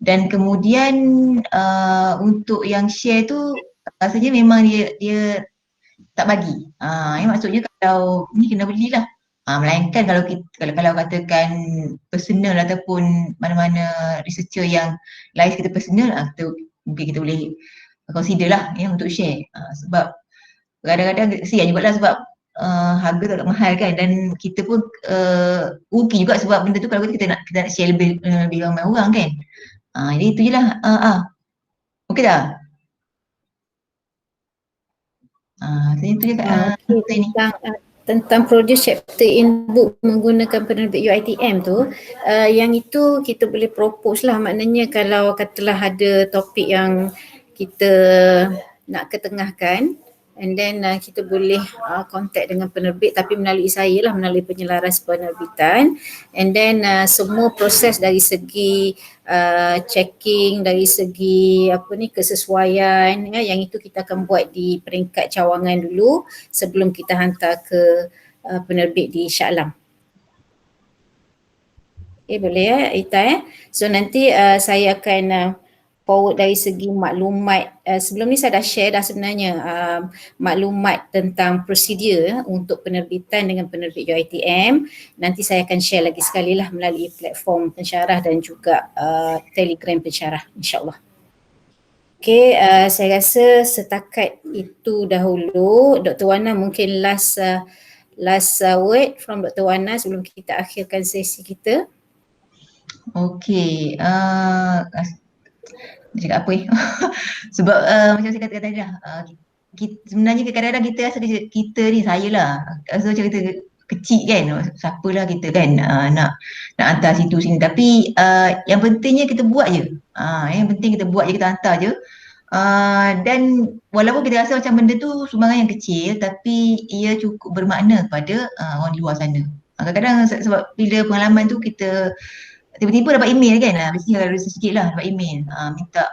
Dan kemudian untuk yang share tu rasanya memang dia tak bagi. Maksudnya kalau ni kena belilah. Melainkan kalau katakan personal ataupun mana-mana researcher yang live kita personal, mungkin kita boleh consider lah untuk share. Sebab kadang-kadang kesian jugalah sebab harga tu agak mahal kan, dan kita pun rugi juga sebab benda tu kalau kita nak share lebih ramai orang kan. Jadi itu je lah. Okey dah? Itu je kat Okay, tentang produce chapter in book menggunakan penerbit UiTM tu, yang itu kita boleh propose lah, maknanya kalau katalah ada topik yang kita nak ketengahkan, and then kita boleh contact dengan penerbit tapi melalui saya lah, melalui penyelaras penerbitan, and then semua proses dari segi checking, dari segi kesesuaian yang itu kita akan buat di peringkat cawangan dulu sebelum kita hantar ke penerbit di Shah Alam. Boleh Ita So nanti saya akan forward dari segi maklumat. Sebelum ni saya dah share dah sebenarnya maklumat tentang prosedur untuk penerbitan dengan penerbit UiTM. Nanti saya akan share lagi sekali lah melalui platform pensyarah dan juga Telegram pensyarah, insyaAllah. Okay, saya rasa setakat itu dahulu. Dr. Wana mungkin last word from Dr. Wana sebelum kita akhirkan sesi kita. Okay, cakap apa sebab macam saya kata tadi dah, sebenarnya kadang-kadang kita rasa kita ni, saya lah rasa macam kita kecil kan, siapalah kita kan nak hantar situ sini, tapi yang pentingnya kita buat je, kita hantar je, dan walaupun kita rasa macam benda tu sumbangan yang kecil tapi ia cukup bermakna kepada orang di luar sana. Kadang-kadang sebab bila pengalaman tu kita tiba-tiba dapat email kan, mesti kalau research sikit lah dapat email, minta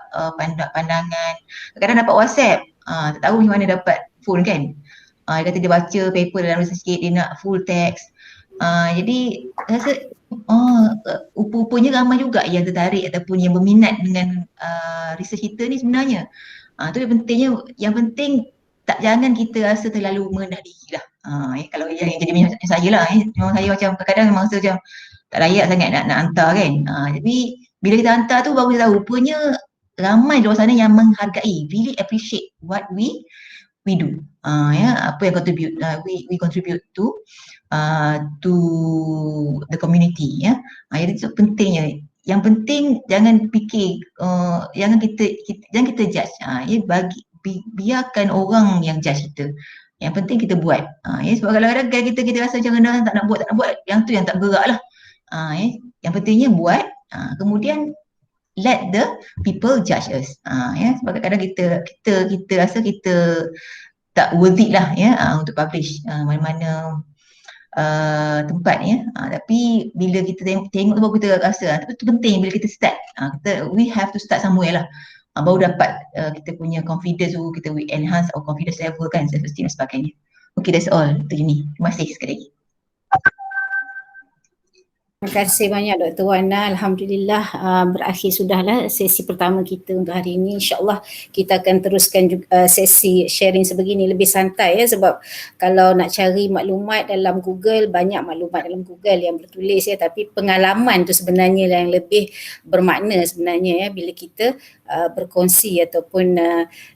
pandangan, kadang dapat WhatsApp, tak tahu macam mana dapat phone kan, dia kata dia baca paper dalam research sikit, dia nak full text, jadi rasa rupa-rupanya ramai juga yang tertarik ataupun yang berminat dengan research kita ni sebenarnya. Tu yang pentingnya, yang penting jangan kita rasa terlalu merendah diri lah. Kalau yang jadi macam saya lah, memang saya macam kadang-kadang memang rasa macam tak layak sangat nak hantar kan. Tapi bila kita hantar tu baru kita tahu rupanya ramai di luar sana yang menghargai, really appreciate what we do. Apa yang we contribute to the community. Jadi itu pentingnya. Yang penting jangan fikir, jangan kita judge. Biarkan orang yang judge kita. Yang penting kita buat. Sebab kadang-kadang kita rasa macam mana tak nak buat, yang tu yang tak gerak lah. Yang pentingnya buat, kemudian let the people judge us. Sebab kadang-kadang kita rasa kita tak worthy lah untuk publish mana-mana tempat tapi bila kita tengok tu baru kita rasa tapi itu penting bila kita start, we have to start somewhere lah, baru dapat kita punya confidence tu, kita enhance our confidence level kan, self-esteem dan sebagainya. Okay, that's all. Itu je ni. Terima kasih sekali lagi. Terima kasih banyak Dr. Wana. Alhamdulillah berakhir sudahlah sesi pertama kita untuk hari ini. InsyaAllah kita akan teruskan juga sesi sharing sebegini lebih santai sebab kalau nak cari maklumat dalam Google, banyak maklumat dalam Google yang bertulis tapi pengalaman tu sebenarnya yang lebih bermakna sebenarnya bila kita berkongsi ataupun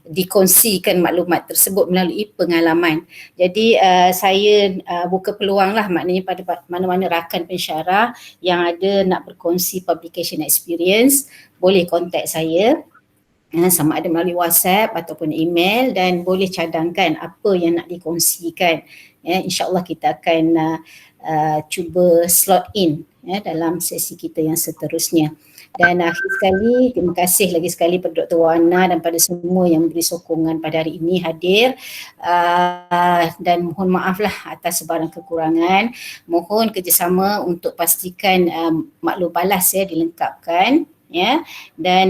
dikongsikan maklumat tersebut melalui pengalaman. Jadi saya buka peluang lah, maknanya pada mana-mana rakan pensyarah yang ada nak berkongsi publication experience, boleh contact saya sama ada melalui WhatsApp ataupun email, dan boleh cadangkan apa yang nak dikongsikan. InsyaAllah kita akan cuba slot in dalam sesi kita yang seterusnya. Dan akhir sekali, terima kasih lagi sekali pada Dr. Wana dan pada semua yang beri sokongan pada hari ini hadir, dan mohon maaflah atas sebarang kekurangan. Mohon kerjasama untuk pastikan maklum balas dilengkapkan, dan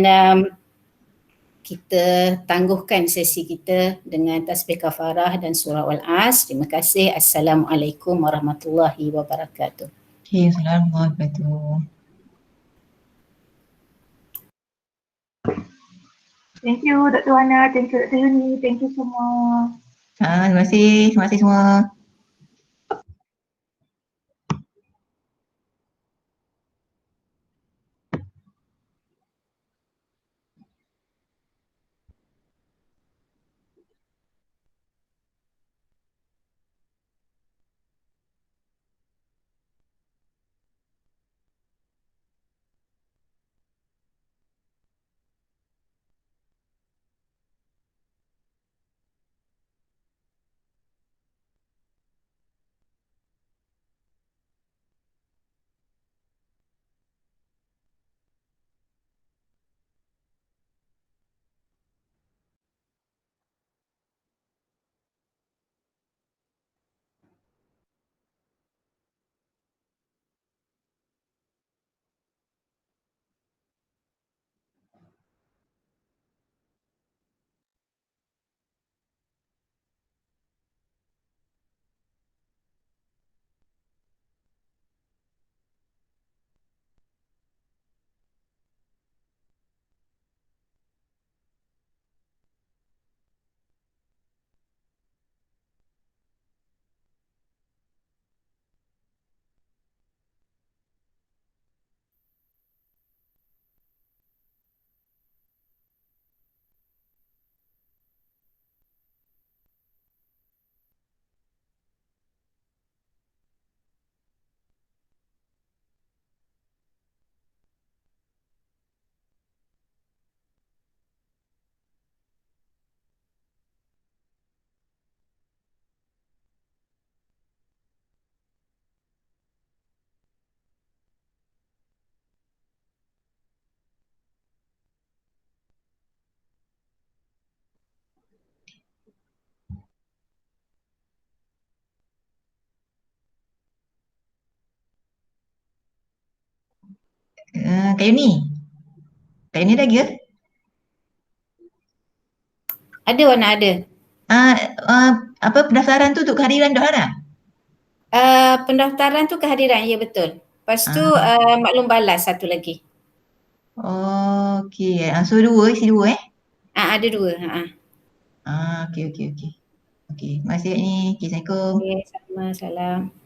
kita tangguhkan sesi kita dengan tasbih kafarah dan surah Al-As. Terima kasih. Assalamualaikum warahmatullahi wabarakatuh. Okay, Assalamualaikum warahmatullahi wabarakatuh. Thank you Dr. Wana, thank you Dr. Yuni, thank you semua. Terima kasih semua. Kak Yuni lagi ke? Ada Wana, ada. Apa pendaftaran tu untuk kehadiran Dr. Hana? Pendaftaran tu kehadiran, ya betul. Lepas tu maklum balas satu lagi. Okey, so isi dua Ada dua. Okey. Okey, terima kasih Kak Ni. Assalamualaikum. Okay, sama, salam.